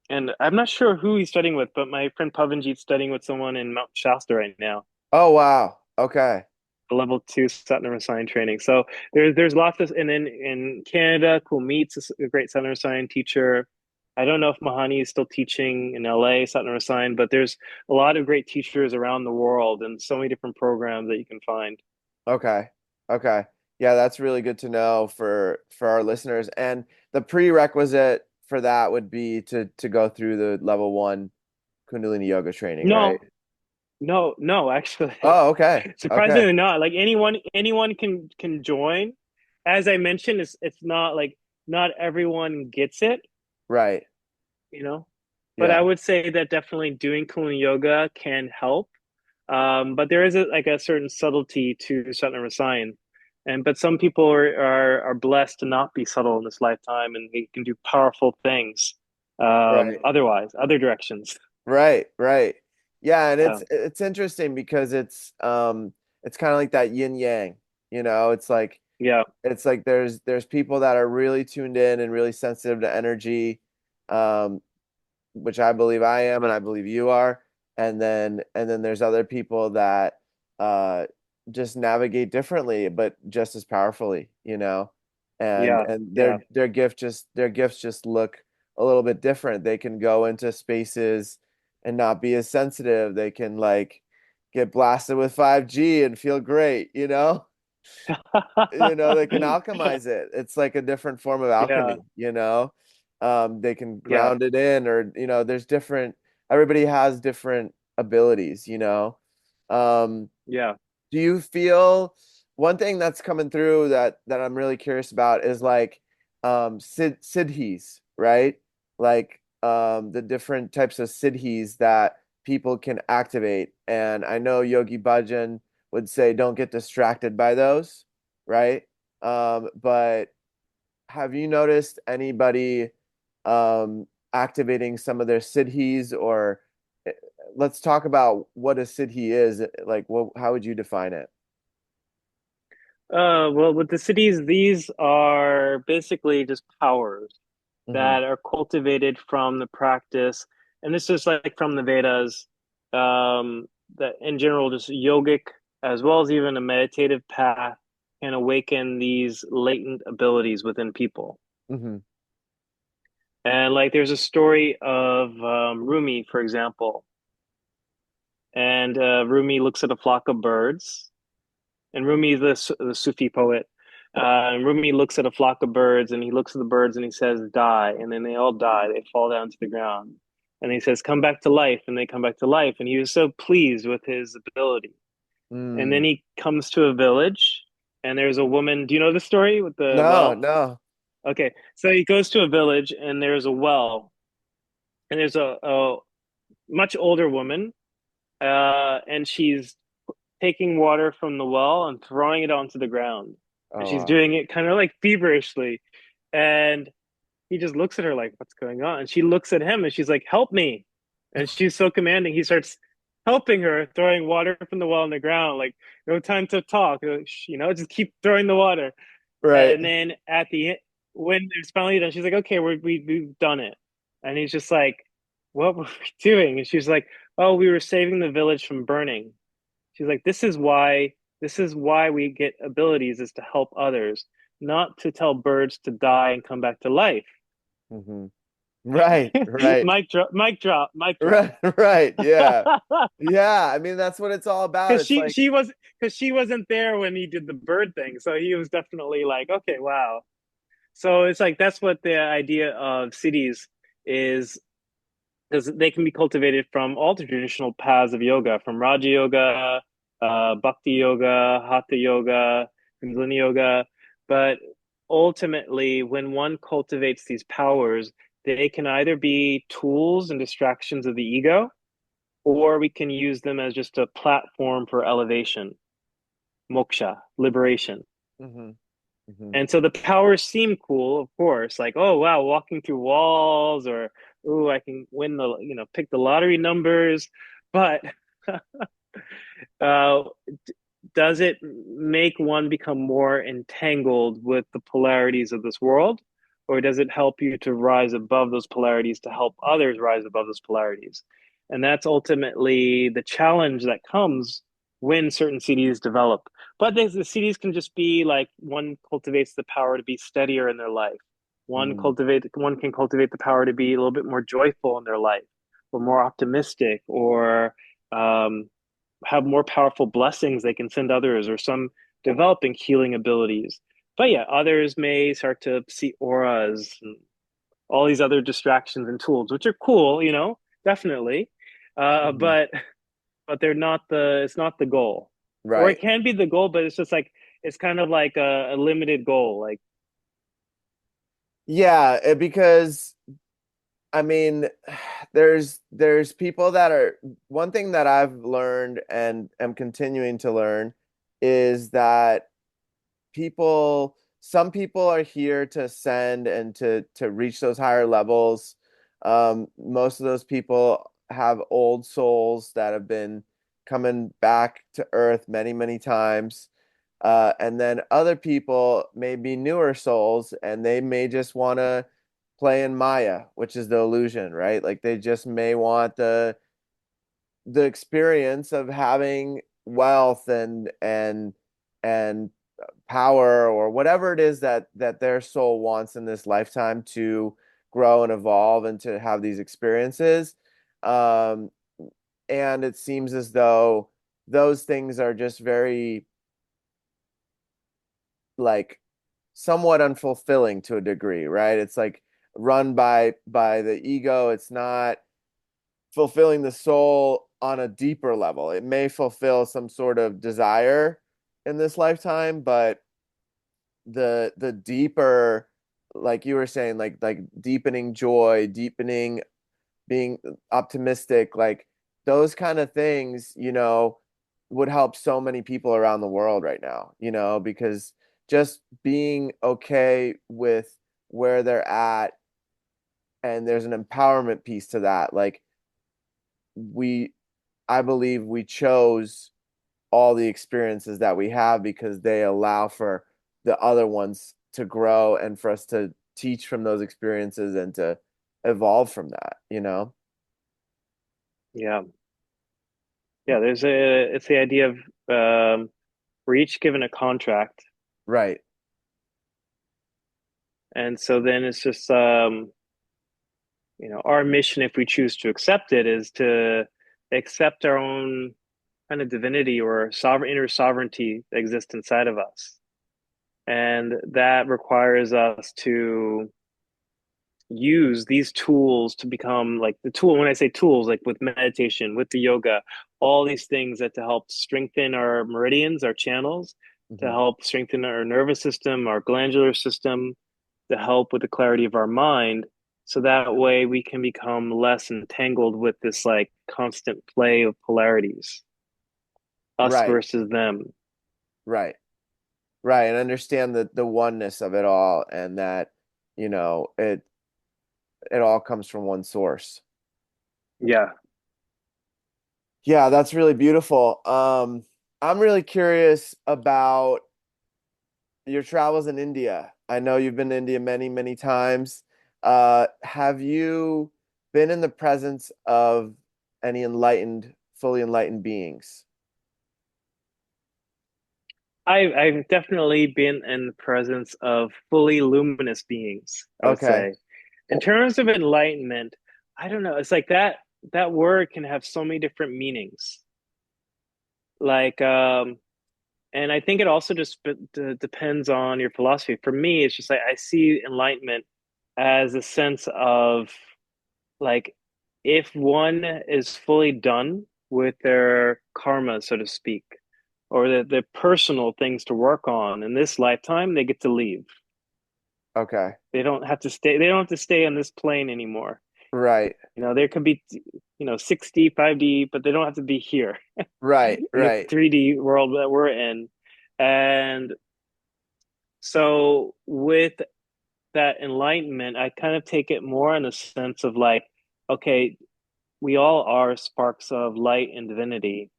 And I'm not sure who he's studying with, but my friend Pavanjit's studying with someone in Mount Shasta right now, Oh wow. Okay. a level two Sat Nam Rasayan training. So there's lots of, and then in Canada, Kulmeet's a great Sat Nam Rasayan teacher. I don't know if Mahani is still teaching in LA Sat Nam Rasayan, but there's a lot of great teachers around the world and so many different programs that you can find. Okay. Okay. Yeah, that's really good to know for our listeners. And the prerequisite for that would be to go through the level one Kundalini Yoga training, right? No, no, actually, Oh, okay. Okay. surprisingly not. Like anyone can join. As I mentioned, it's not like not everyone gets it, Right. you know. But I Yeah. would say that definitely doing Kundalini Yoga can help. But there is like a certain subtlety to Sat Nam Rasayan. And but some people are blessed to not be subtle in this lifetime and they can do powerful things Right. otherwise, other directions. Right. Right. Yeah, and Yeah. it's interesting because it's kind of like that yin yang, it's like Yeah. there's people that are really tuned in and really sensitive to energy, um, which I believe I am and I believe you are. And then there's other people that uh just navigate differently but just as powerfully. And Yeah. and Yeah. their gifts just look a little bit different. They can go into spaces and not be as sensitive. They can like get blasted with 5G and feel great. They can alchemize it. It's like a different form of Yeah. alchemy. They can Yeah. ground it in, or there's different, everybody has different abilities. um Yeah. do you feel one thing that's coming through that I'm really curious about is like siddhis, right? Like the different types of siddhis that people can activate. And I know Yogi Bhajan would say don't get distracted by those, right? But have you noticed anybody activating some of their siddhis, or eh, let's talk about what a siddhi is. Like, how would you define it? Well, with the cities, these are basically just powers Hmm. that are cultivated from the practice. And this is like from the Vedas, that in general, just yogic as well as even a meditative path can awaken these latent abilities within people. Hmm. And like there's a story of Rumi, for example, and Rumi looks at a flock of birds, and Rumi is the Sufi poet. And Rumi looks at a flock of birds, and he looks at the birds and he says, "Die," and then they all die. They fall down to the ground, and he says, "Come back to life," and they come back to life. And he was so pleased with his ability. And Mm. then he comes to a village, and there's a woman. Do you know the story with the No, well? no. Okay, so he goes to a village and there's a well, and there's a much older woman, and she's taking water from the well and throwing it onto the ground. And Oh she's wow. doing it kind of like feverishly. And he just looks at her like, what's going on? And she looks at him and she's like, help me. And she's so commanding. He starts helping her, throwing water from the well on the ground, like, no time to talk, just keep throwing the water. Right. And then at the end, when it's finally done, she's like, okay, we've done it. And he's just like, what were we doing? And she's like, oh, we were saving the village from burning. She's like, this is why we get abilities is to help others, not to tell birds to die and come back to life. Hmm. Right. Right. Mic drop, mic drop, mic drop. Right. Right. Yeah. Yeah. I mean, that's what it's all about. Because It's she like, she was because she wasn't there when he did the bird thing, so he was definitely like, okay, wow. So it's like that's what the idea of cities is, because they can be cultivated from all the traditional paths of yoga, from Raja Yoga, Bhakti Yoga, Hatha Yoga, Kundalini Yoga. But ultimately, when one cultivates these powers, they can either be tools and distractions of the ego, or we can use them as just a platform for elevation, moksha, liberation. hmm hmm And so the powers seem cool, of course, like, oh, wow, walking through walls, or, oh, I can win pick the lottery numbers. But uh, does it make one become more entangled with the polarities of this world? Or does it help you to rise above those polarities to help others rise above those polarities? And that's ultimately the challenge that comes when certain CDs develop. But the CDs can just be like, one cultivates the power to be steadier in their life. One can cultivate the power to be a little bit more joyful in their life, or more optimistic, or um, have more powerful blessings they can send others, or some developing healing abilities. But yeah, others may start to see auras and all these other distractions and tools, which are cool, definitely. Uh, hmm but but it's not the goal. Or it Right. can be the goal, but it's just like it's kind of like a limited goal. Like, Yeah. Because I mean, there's people that are one thing that I've learned and am continuing to learn is that some people are here to ascend and to reach those higher levels. Most of those people have old souls that have been coming back to earth many, many times. And then other people may be newer souls and they may just want to play in Maya, which is the illusion, right? Like they just may want the experience of having wealth and power or whatever it is that their soul wants in this lifetime to grow and evolve and to have these experiences. Um, and it seems as though those things are just very like somewhat unfulfilling to a degree, right? It's like run by the ego. It's not fulfilling the soul on a deeper level. It may fulfill some sort of desire in this lifetime, but the deeper, like you were saying, like deepening joy, deepening being optimistic, like those kind of things, would help so many people around the world right now, because just being okay with where they're at, and there's an empowerment piece to that. Like we I believe we chose all the experiences that we have because they allow for the other ones to grow and for us to teach from those experiences and to evolve from that. yeah, yeah. It's the idea of we're each given a contract, Right. and so then it's just our mission, if we choose to accept it, is to accept our own kind of divinity or inner sovereignty that exists inside of us. And that requires us to use these tools to become like the tool. When I say tools, like with meditation, with the yoga, all these things that to help strengthen our meridians, our channels, to hmm help strengthen our nervous system, our glandular system, to help with the clarity of our mind. So that way we can become less entangled with this like constant play of polarities, us Right, versus them. right, right. And understand the oneness of it all, and that, it all comes from one source. Yeah. Yeah, that's really beautiful. I'm really curious about your travels in India. I know you've been to India many, many times. Have you been in the presence of any fully enlightened beings? I've definitely been in the presence of fully luminous beings, I would Okay. say. In terms of enlightenment, I don't know. It's like that word can have so many different meanings. Like and I think it also just depends on your philosophy. For me, it's just like I see enlightenment as a sense of like if one is fully done with their karma, so to speak, or the personal things to work on in this lifetime, they get to leave. Okay. They don't have to stay. They don't have to stay on this plane anymore. Right. There could be, 6D, 5D, but they don't have to be here Right. in the Right. 3D world that we're in. And so with that enlightenment, I kind of take it more in the sense of like, okay, we all are sparks of light and divinity.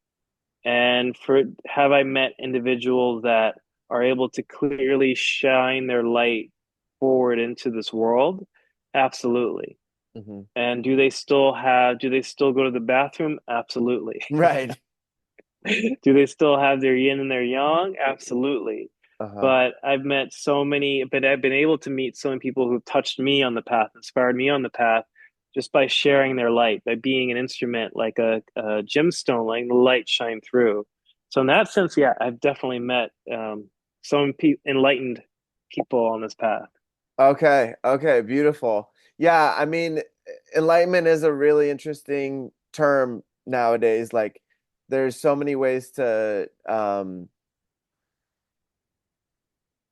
And have I met individuals that are able to clearly shine their light forward into this world? Absolutely. Hmm. And do they still go to the bathroom? Absolutely. Right. Do they still have their yin and their yang? Absolutely. Uh-huh. But I've been able to meet so many people who've touched me on the path, inspired me on the path, just by sharing their light, by being an instrument, like a gemstone, letting the light shine through. So in that sense, yeah, I've definitely met some enlightened people on this path. Okay. Okay. Beautiful. Yeah, I mean, enlightenment is a really interesting term nowadays. Like, there's so many ways to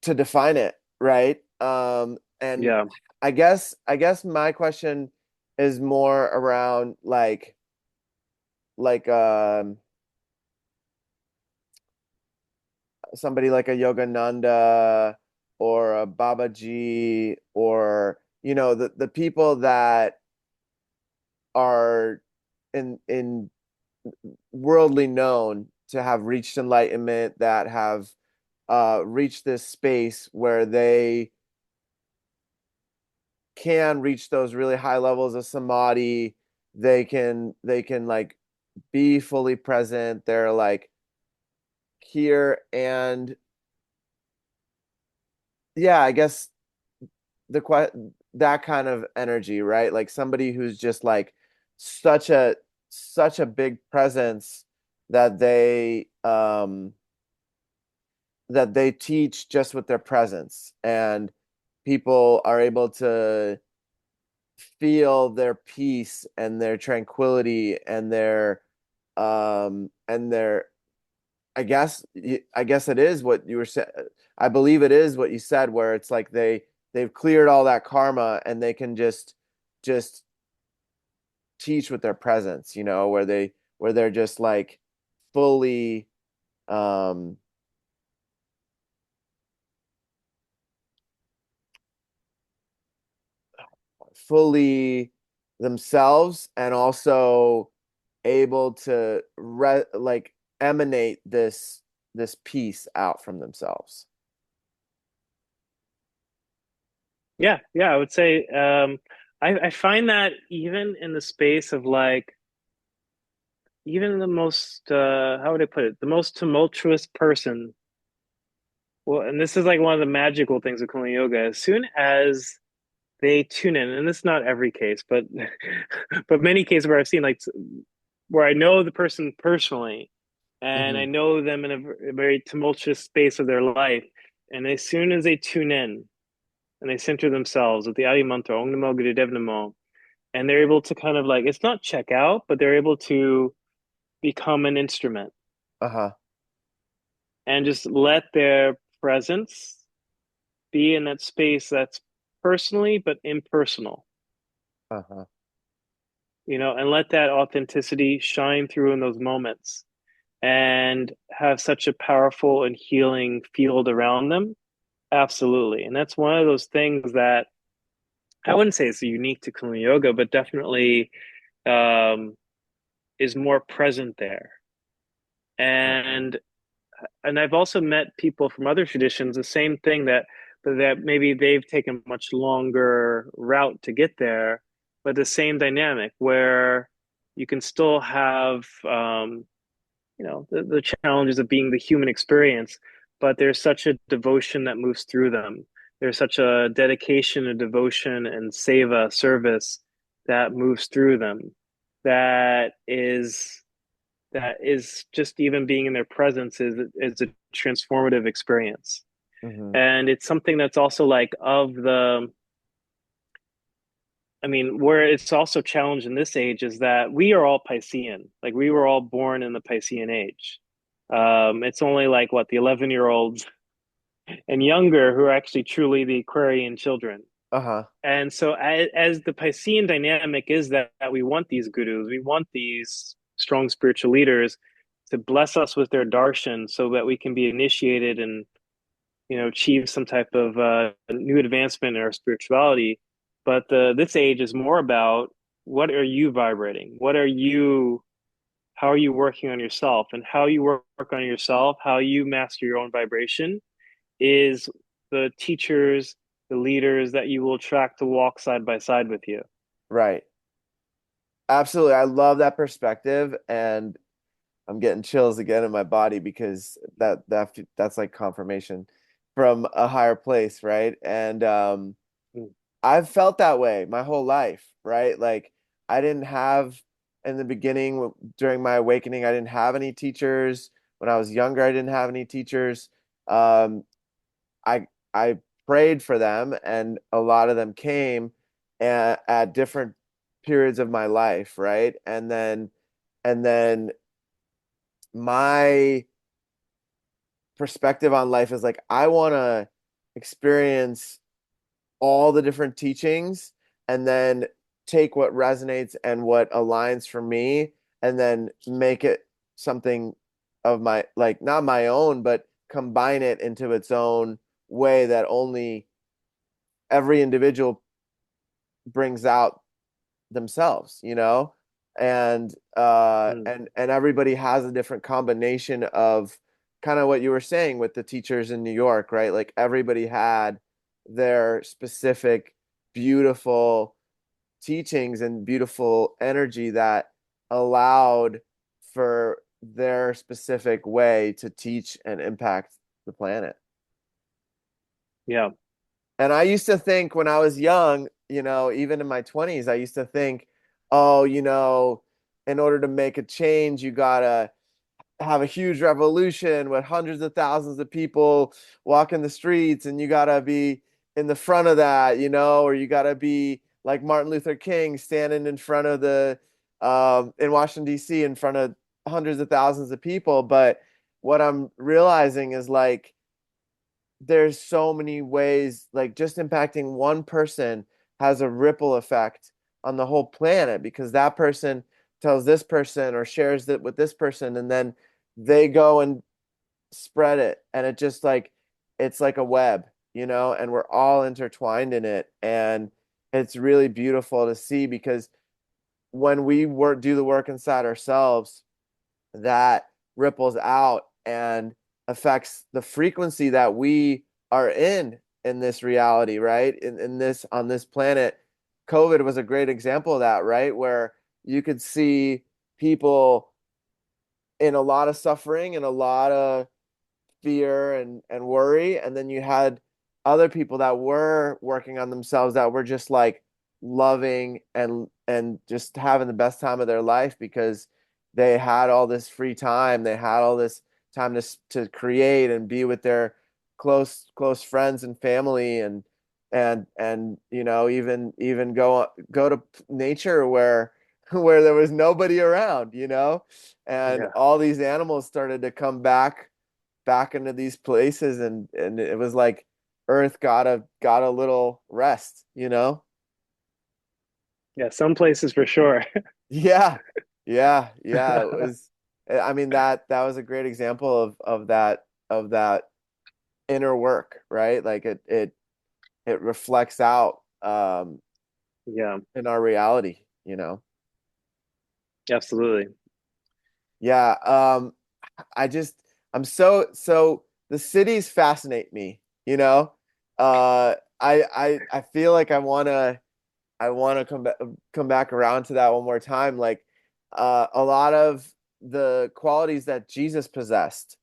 define it, right? And Yeah. I guess my question is more around like somebody like a Yogananda or a Babaji, or the people that are in worldly known to have reached enlightenment, that have reached this space where they can reach those really high levels of samadhi. They can like be fully present. They're like here, and yeah, I guess that kind of energy, right? Like somebody who's just like such a such a big presence that they teach just with their presence, and people are able to feel their peace and their tranquility and their I guess it is what you were saying. I believe it is what you said, where it's like they've cleared all that karma, and they can just teach with their presence, where they're just like fully um fully themselves, and also able to like emanate this peace out from themselves. Yeah, yeah, I would say I find that even in the space of like even the most how would I put it? The most tumultuous person. Well, and this is like one of the magical things of Kundalini Yoga. As soon as they tune in, and this is not every case, but but many cases where I've seen like where I know the person personally and Hmm. I know them in a very tumultuous space of their life. And as soon as they tune in and they center themselves with the Adi mantra, Om Namo Gurudev Namo, and they're able to kind of like it's not check out, but they're able to become an instrument Uh-huh. and just let their presence be in that space that's personally, but impersonal, Uh-huh. and let that authenticity shine through in those moments and have such a powerful and healing field around them. Absolutely. And that's one of those things that I wouldn't say it's unique to Kundalini Yoga, but definitely um, is more present there. Uh-huh. And I've also met people from other traditions, the same thing that maybe they've taken much longer route to get there, but the same dynamic where you can still have the challenges of being the human experience, but there's such a devotion that moves through them. There's such a dedication, a devotion, and seva service that moves through them. That is that is just even being in their presence is a transformative experience. Hmm. And it's something that's also like of the I mean, where it's also challenged in this age is that we are all Piscean. Like we were all born in the Piscean age. It's only like what the 11-year-olds and younger who are actually truly the Aquarian children. Uh-huh. And so, as the Piscean dynamic is that we want these gurus, we want these strong spiritual leaders to bless us with their darshan, so that we can be initiated and achieve some type of new advancement in our spirituality. But this age is more about what are you vibrating? How are you working on yourself? And how you work on yourself, how you master your own vibration is the teachers, the leaders that you will attract to walk side by side with you. Right. Absolutely. I love that perspective, and I'm getting chills again in my body because that's like confirmation from a higher place, right? And Mm. I've felt that way my whole life, right? Like I didn't have in the beginning during my awakening, I didn't have any teachers. When I was younger, I didn't have any teachers. Um, I prayed for them, and a lot of them came at different periods of my life, right? And then my perspective on life is like I want to experience all the different teachings and then take what resonates and what aligns for me and then make it something of my, like, not my own, but combine it into its own way that only every individual brings out themselves, and Mm. and everybody has a different combination of kind of what you were saying with the teachers in New York, right? Like everybody had their specific beautiful teachings and beautiful energy that allowed for their specific way to teach and impact the planet. Yeah. And I used to think when I was young, even in my 20s, I used to think, oh, in order to make a change, you gotta have a huge revolution with hundreds of thousands of people walking the streets, and you gotta be in the front of that, or you gotta be like Martin Luther King standing in front of in Washington, D.C., in front of hundreds of thousands of people. But what I'm realizing is like, there's so many ways, like just impacting one person has a ripple effect on the whole planet because that person tells this person or shares it with this person, and then they go and spread it, and it just like it's like a web, and we're all intertwined in it. And it's really beautiful to see because when we do the work inside ourselves, that ripples out and affects the frequency that we are in this reality, right? In this, on this planet. COVID was a great example of that, right? Where you could see people in a lot of suffering and a lot of fear and worry, and then you had other people that were working on themselves, that were just like loving and just having the best time of their life because they had all this free time, they had all this time to create and be with their close friends and family, and even go to nature where where there was nobody around, and Yeah. all these animals started to come back into these places, and it was like Earth got a little rest, you know? Yeah, some places for sure. Yeah. Yeah. Yeah. It was, I mean, that was a great example of that inner work, right? Like it reflects out Yeah, in our reality, you know? absolutely. Yeah. I just I'm so the cities fascinate me, you know? I feel like I wanna come back around to that one more time. Like a lot of the qualities that Jesus possessed,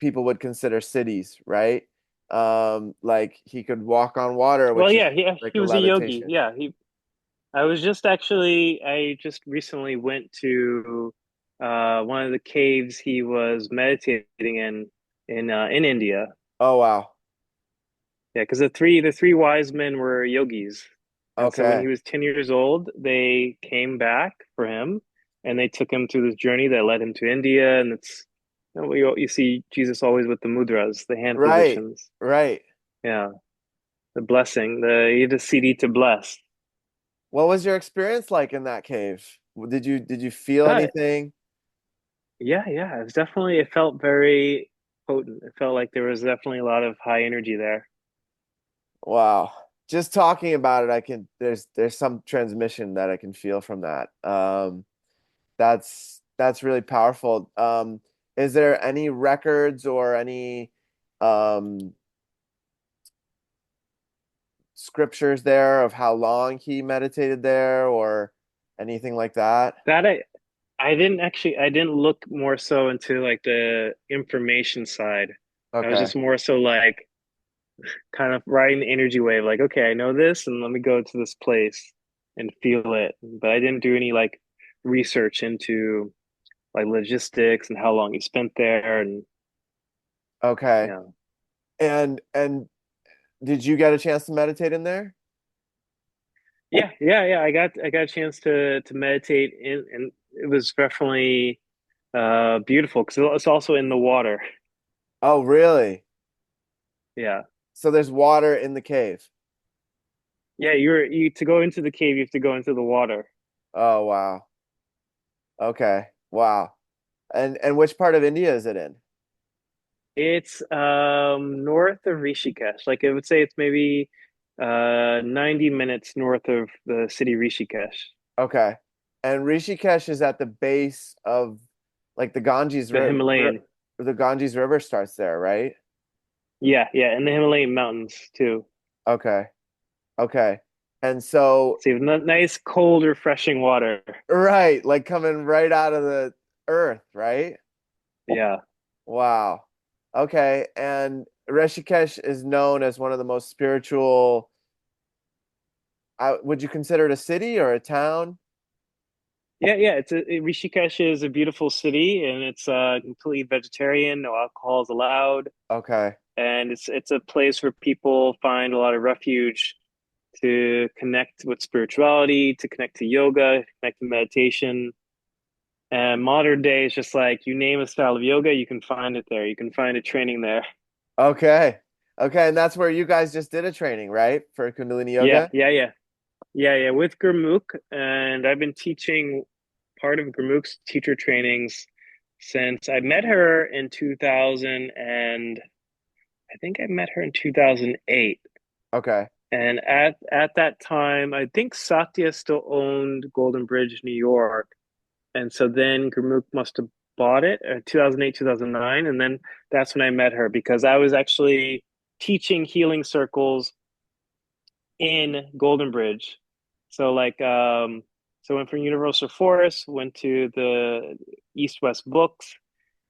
people would consider cities, right? Like he could walk on water, Well, which is yeah, like he a was a yogi. levitation. Yeah, he. I was just actually, I just recently went to one of the caves he was meditating in India. Oh wow. Yeah, because the three wise men were yogis, and so when he Okay. was 10 years old, they came back for him, and they took him through this journey that led him to India. And it's you see Jesus always with the mudras, the hand Right. positions. Right. Yeah, the blessing, the CD to bless. What was your experience like in that cave? Did you feel Uh, anything? yeah, yeah, it's definitely it felt very potent. It felt like there was definitely a lot of high energy there. Wow. Just talking about it, I can there's some transmission that I can feel from that. That's really powerful. Is there any records or any um scriptures there of how long he meditated there or anything like that? That I didn't look more so into like the information side. I was Okay. just more so like kind of riding the energy wave, like, okay, I know this and let me go to this place and feel it. But I didn't do any like research into like logistics and how long he spent there and Okay. yeah. And did you get a chance to meditate in there? Yeah. I got a chance to meditate in and it was definitely beautiful because it's also in the water. Oh, really? Yeah. So there's water in the cave. Yeah, you to go into the cave, you have to go into the water. Oh, wow. Okay. Wow. And which part of India is it in? It's north of Rishikesh. Like I would say it's maybe 90 minutes north of the city Rishikesh. Okay. And Rishikesh is at the base of like The Himalayan. the Ganges River starts there, right? Yeah, yeah, and the Himalayan mountains too. Okay. Okay. And so So you have nice, cold, refreshing water. right, like coming right out of the earth, right? Yeah. Wow. Okay. And Rishikesh is known as one of the most spiritual, would you consider it a city or a town? Yeah. Rishikesh is a beautiful city and it's completely vegetarian, no alcohol is allowed. Okay. And it's a place where people find a lot of refuge to connect with spirituality, to connect to yoga, connect to meditation. And modern day is just like you name a style of yoga, you can find it there. You can find a training there. Okay. Okay. And that's where you guys just did a training, right? For Kundalini Yoga? Yeah, with Gurmukh. And I've been teaching part of Gurmukh's teacher trainings since I met her in 2000 and I think I met her in 2008. Okay. And at that time, I think Satya still owned Golden Bridge, New York. And so then Gurmukh must have bought it 2008, 2009. And then that's when I met her because I was actually teaching healing circles in Golden Bridge. So so I went from Universal Forest, went to the East West Books,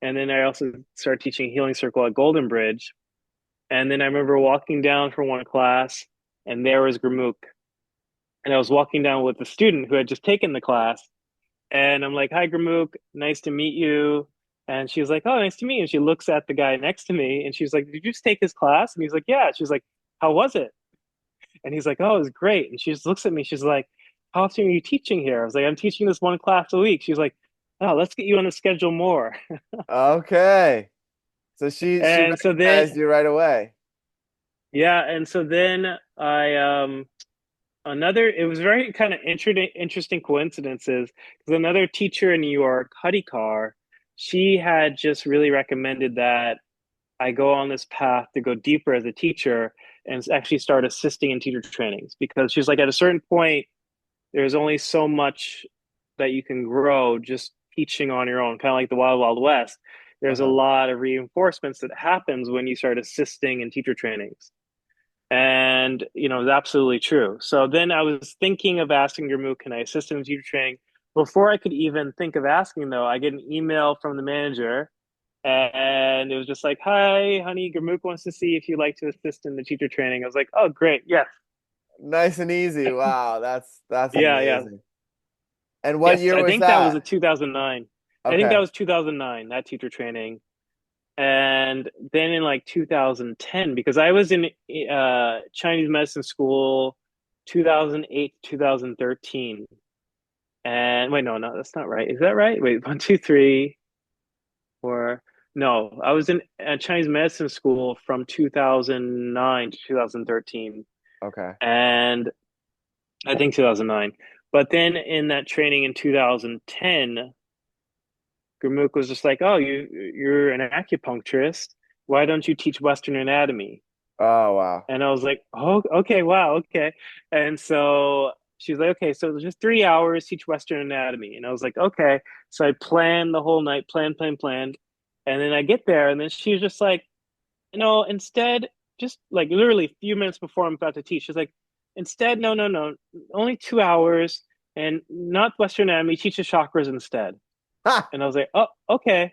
and then I also started teaching healing circle at Golden Bridge. And then I remember walking down for one class, and there was Gurmukh. And I was walking down with a student who had just taken the class, and I'm like, "Hi, Gurmukh, nice to meet you." And she was like, "Oh, nice to meet you." And she looks at the guy next to me, and she's like, "Did you just take his class?" And he's like, "Yeah." She's like, "How was it?" And he's like, "Oh, it was great." And she just looks at me. She's like, "How often are you teaching here?" I was like, "I'm teaching this one class a week." She's like, "Oh, let's get you on the schedule more." Okay. So she And so then, recognized you right away. Yeah, and so then I another it was very kind of interesting coincidences because another teacher in New York, Huddy Carr, she had just really recommended that I go on this path to go deeper as a teacher and actually start assisting in teacher trainings because she's like at a certain point there's only so much that you can grow just teaching on your own, kind of like the Wild Wild West. There's a Uh-huh. lot of reinforcements that happens when you start assisting in teacher trainings. And, it's absolutely true. So then I was thinking of asking Gurmukh, can I assist in teacher training? Before I could even think of asking, though, I get an email from the manager and it was just like, hi, honey, Gurmukh wants to see if you'd like to assist in the teacher training. I was like, oh, great. Yes. Nice and easy. Wow, that's Yeah, yeah. amazing. And what Yes, year I was think that was a that? 2009. I think that Okay. was 2009, that teacher training. And then in like 2010, because I was in Chinese medicine school 2008 2013. And wait, no, no, that's not right. Is that right? Wait, one, two, three, four. No, I was in Chinese medicine school from 2009 to 2013. Okay. And I think 2009. But then in that training in 2010, Gurmukh was just like, "Oh, you're an acupuncturist. Why don't you teach Western anatomy?" Oh, wow. And I was like, "Oh, okay, wow, okay." And so she was like, "Okay, so just 3 hours teach Western anatomy." And I was like, "Okay." So I planned the whole night, planned. And then I get there, and then she was just like, instead, just like literally a few minutes before I'm about to teach, she's like, "Instead, no, no, no, only 2 hours, and not Western anatomy. Teach the chakras instead." Ha! And I was like, "Oh, okay."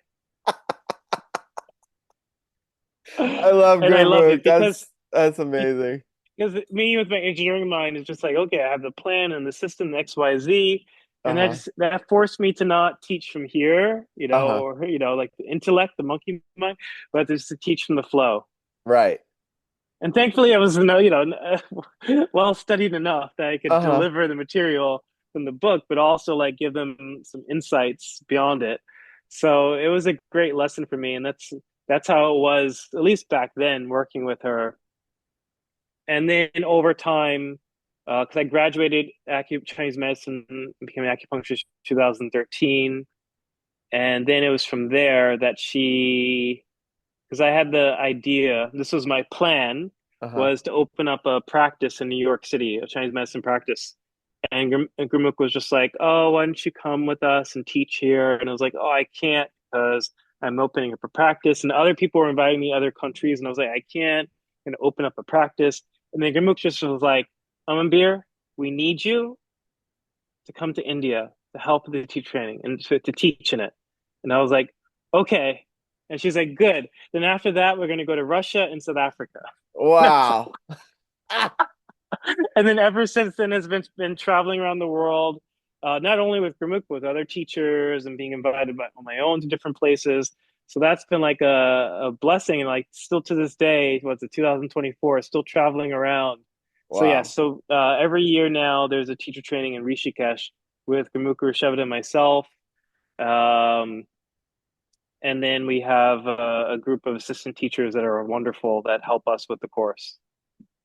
I love And I loved Gurmukh. it because That's amazing. because me with my engineering mind is just like, okay, I have the plan and the system XYZ, and Uh-huh. that forced me to not teach from here, Uh-huh. or like the intellect, the monkey mind, but just to teach from the flow. Right. And thankfully, I was well studied enough that I could Uh-huh. deliver the material from the book, but also like give them some insights beyond it. So it was a great lesson for me, and that's how it was, at least back then, working with her. And then over time, because I graduated Chinese medicine and became an acupuncturist in 2013, and then it was from there that because I had the idea, this was my plan, Uh-huh. was to open up a practice in New York City, a Chinese medicine practice. And Gurmukh was just like, "Oh, why don't you come with us and teach here?" And I was like, "Oh, I can't because I'm opening up a practice." And other people were inviting me to other countries, and I was like, "I can't. I'm gonna open up a practice." And then Gurmukh just was like, "Amanbir, we need you to come to India to help with the teacher training and to teach in it." And I was like, "Okay." And she's like, "Good. Then after that, we're going to go to Russia and South Africa." Wow. And then ever since then, has been traveling around the world, not only with Gurmukh, with other teachers and being invited on my own to different places. So that's been like a blessing, and like still to this day, what's it, 2024, still traveling around. So yeah, Wow. so every year now there's a teacher training in Rishikesh with Gurmukh Rishabh and myself. Um, and then we have a group of assistant teachers that are wonderful that help us with the course.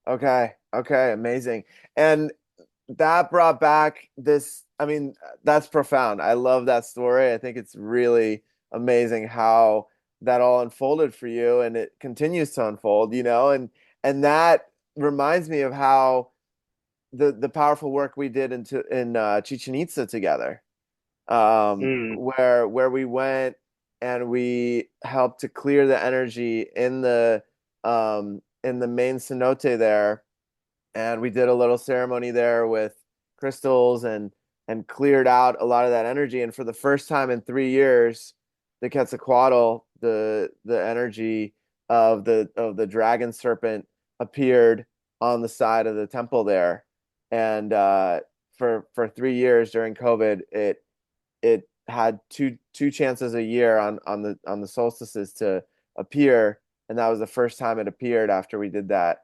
Okay. Okay. Amazing. And that brought back this, I mean, that's profound. I love that story. I think it's really amazing how that all unfolded for you and it continues to unfold, and that reminds me of how the powerful work we did in Chichen Itza together. Mm, Where we went and we helped to clear the energy in the main cenote there, and we did a little ceremony there with crystals and cleared out a lot of that energy. And for the first time in 3 years, the Quetzalcoatl, the energy of the dragon serpent appeared on the side of the temple there. And for 3 years during COVID, it had two chances a year on the solstices to appear, and that was the first time it appeared after we did that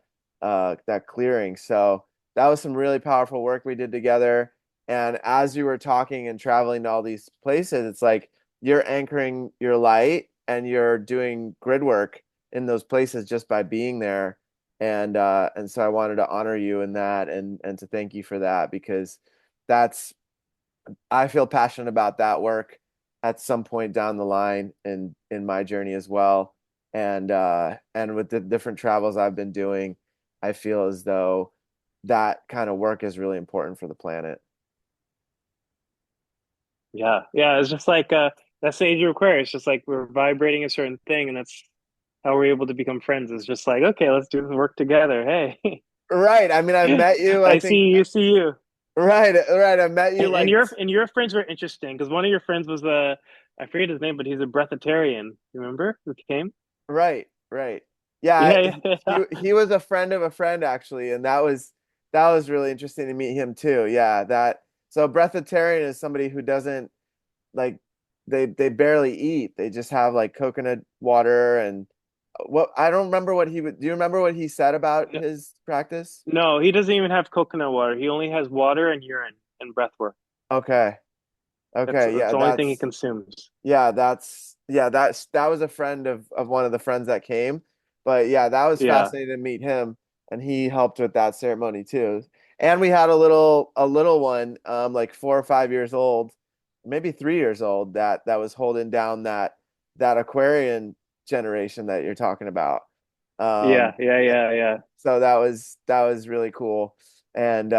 clearing. So that was some really powerful work we did together. And as you were talking and traveling to all these places, it's like you're anchoring your light and you're doing grid work in those places just by being there. and so I wanted to honor you in that and to thank you for that because that's I feel passionate about that work at some point down the line in my journey as well. And with the different travels I've been doing, I feel as though that kind of work is really important for the planet. Yeah, yeah. It's just like that's the age of Aquarius. It's just like we're vibrating a certain thing, and that's how we're able to become friends. It's just like, okay, let's do this work together. Hey, Right. I mean, I've met you, I I see think you, you see you. right. I met you And like your friends were interesting because one of your friends was a I forget his name, but he's a breatharian. You remember who came? right. Yeah, Yeah, yeah, yeah. he was a friend of a friend actually, and that was really interesting to meet him too. Yeah, that so breatharian is somebody who doesn't like they barely eat. They just have like coconut water and what I don't remember what he would. Do you remember what he said about No, his practice? no, he doesn't even have coconut water. He only has water and urine and breath work. Okay. Okay. That's the only thing he consumes. That was a friend of one of the friends that came. But yeah, that was Yeah, fascinating to meet him and he helped with that ceremony too. And we had a little one like 4 or 5 years old, maybe 3 years old that was holding down that Aquarian generation that you're talking about. yeah, Um yeah, yeah, yeah, so that was really cool. And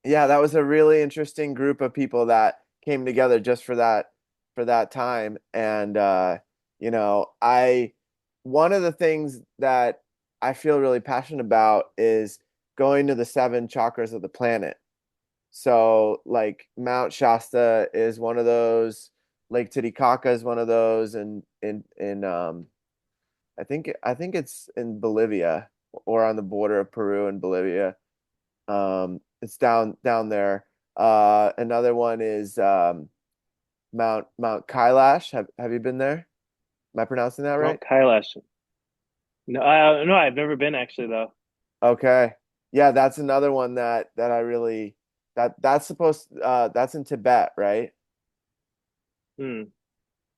yeah, that was a really interesting group of people that came together just for that time. And I one of the things that I feel really passionate about is going to the seven chakras of the planet. So like Mount Shasta is one of those, Lake Titicaca is one of those, and in I think it's in Bolivia or on the border of Peru and Bolivia. It's down there. Another one is Mount Kailash. Have you been there? Am I pronouncing that right? Mount Kailash. No, no, I've never been actually though. Okay. Yeah, that's another one that I really that's in Tibet, right? Hmm.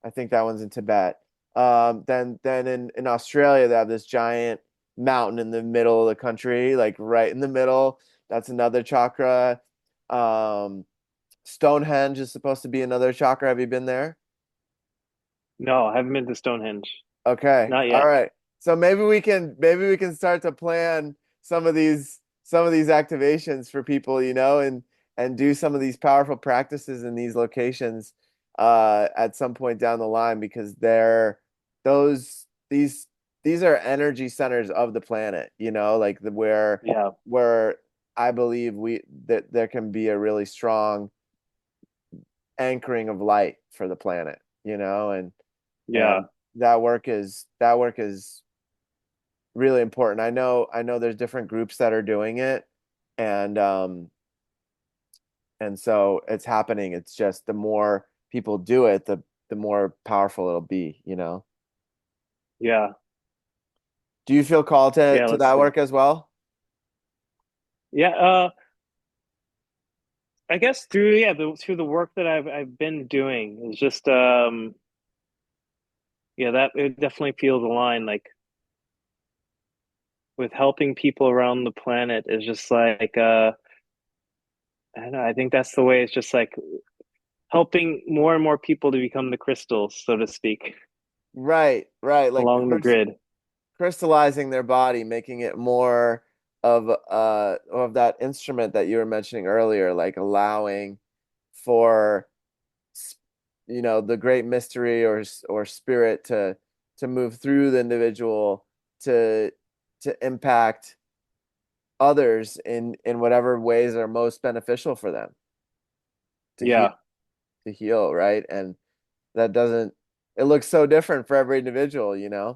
I think that one's in Tibet. Then in Australia they have this giant mountain in the middle of the country, like right in the middle. That's another chakra. Um, Stonehenge is supposed to be another chakra. Have you been there? No, I haven't been to Stonehenge. Okay. Not All yet. right. So maybe we can start to plan some of these activations for people, and do some of these powerful practices in these locations at some point down the line because those these are energy centers of the planet, like Yeah, where I believe we that there can be a really strong anchoring of light for the planet, yeah, and that work is really important. I know there's different groups that are doing it and and so it's happening. It's just the more people do it, the more powerful it'll be. yeah, Do you feel called to yeah. to Let's that see. work as well? Yeah, I guess through the work that I've been doing is just yeah, that it definitely feels aligned. Like with helping people around the planet is just like I don't know, I think that's the way. It's just like helping more and more people to become the crystals, so to speak, Right. Like along the grid. crystallizing their body, making it more of that instrument that you were mentioning earlier, like allowing for the great mystery or spirit to move through the individual to to impact others in whatever ways are most beneficial for them to heal Yeah, to heal, right? And that doesn't it looks so different for every individual. yeah,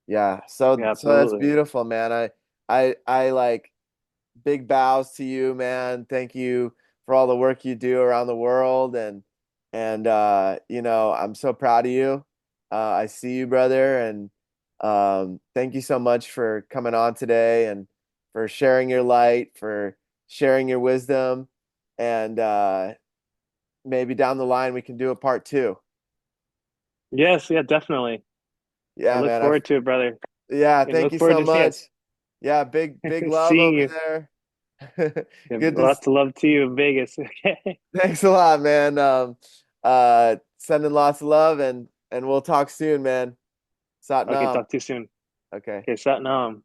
Yeah, so yeah, so that's absolutely. beautiful, man. I like big bows to you, man. Thank you for all the work you do around the world and I'm so proud of you. I see you, brother, and thank you so much for coming on today and for sharing your light, for sharing your wisdom, and maybe down the line we can do a part two. Yes, yeah, definitely. I Yeah, look man. forward to it, brother, Yeah, and thank look you forward so to much. Yeah, big love seeing over you. there. Yeah, Good to lots of love to you in Vegas. Okay. thanks a lot, man. Sending lots of love and we'll talk soon, man. Sat Okay, Nam. talk to you soon. Okay. Okay, Sat Nam.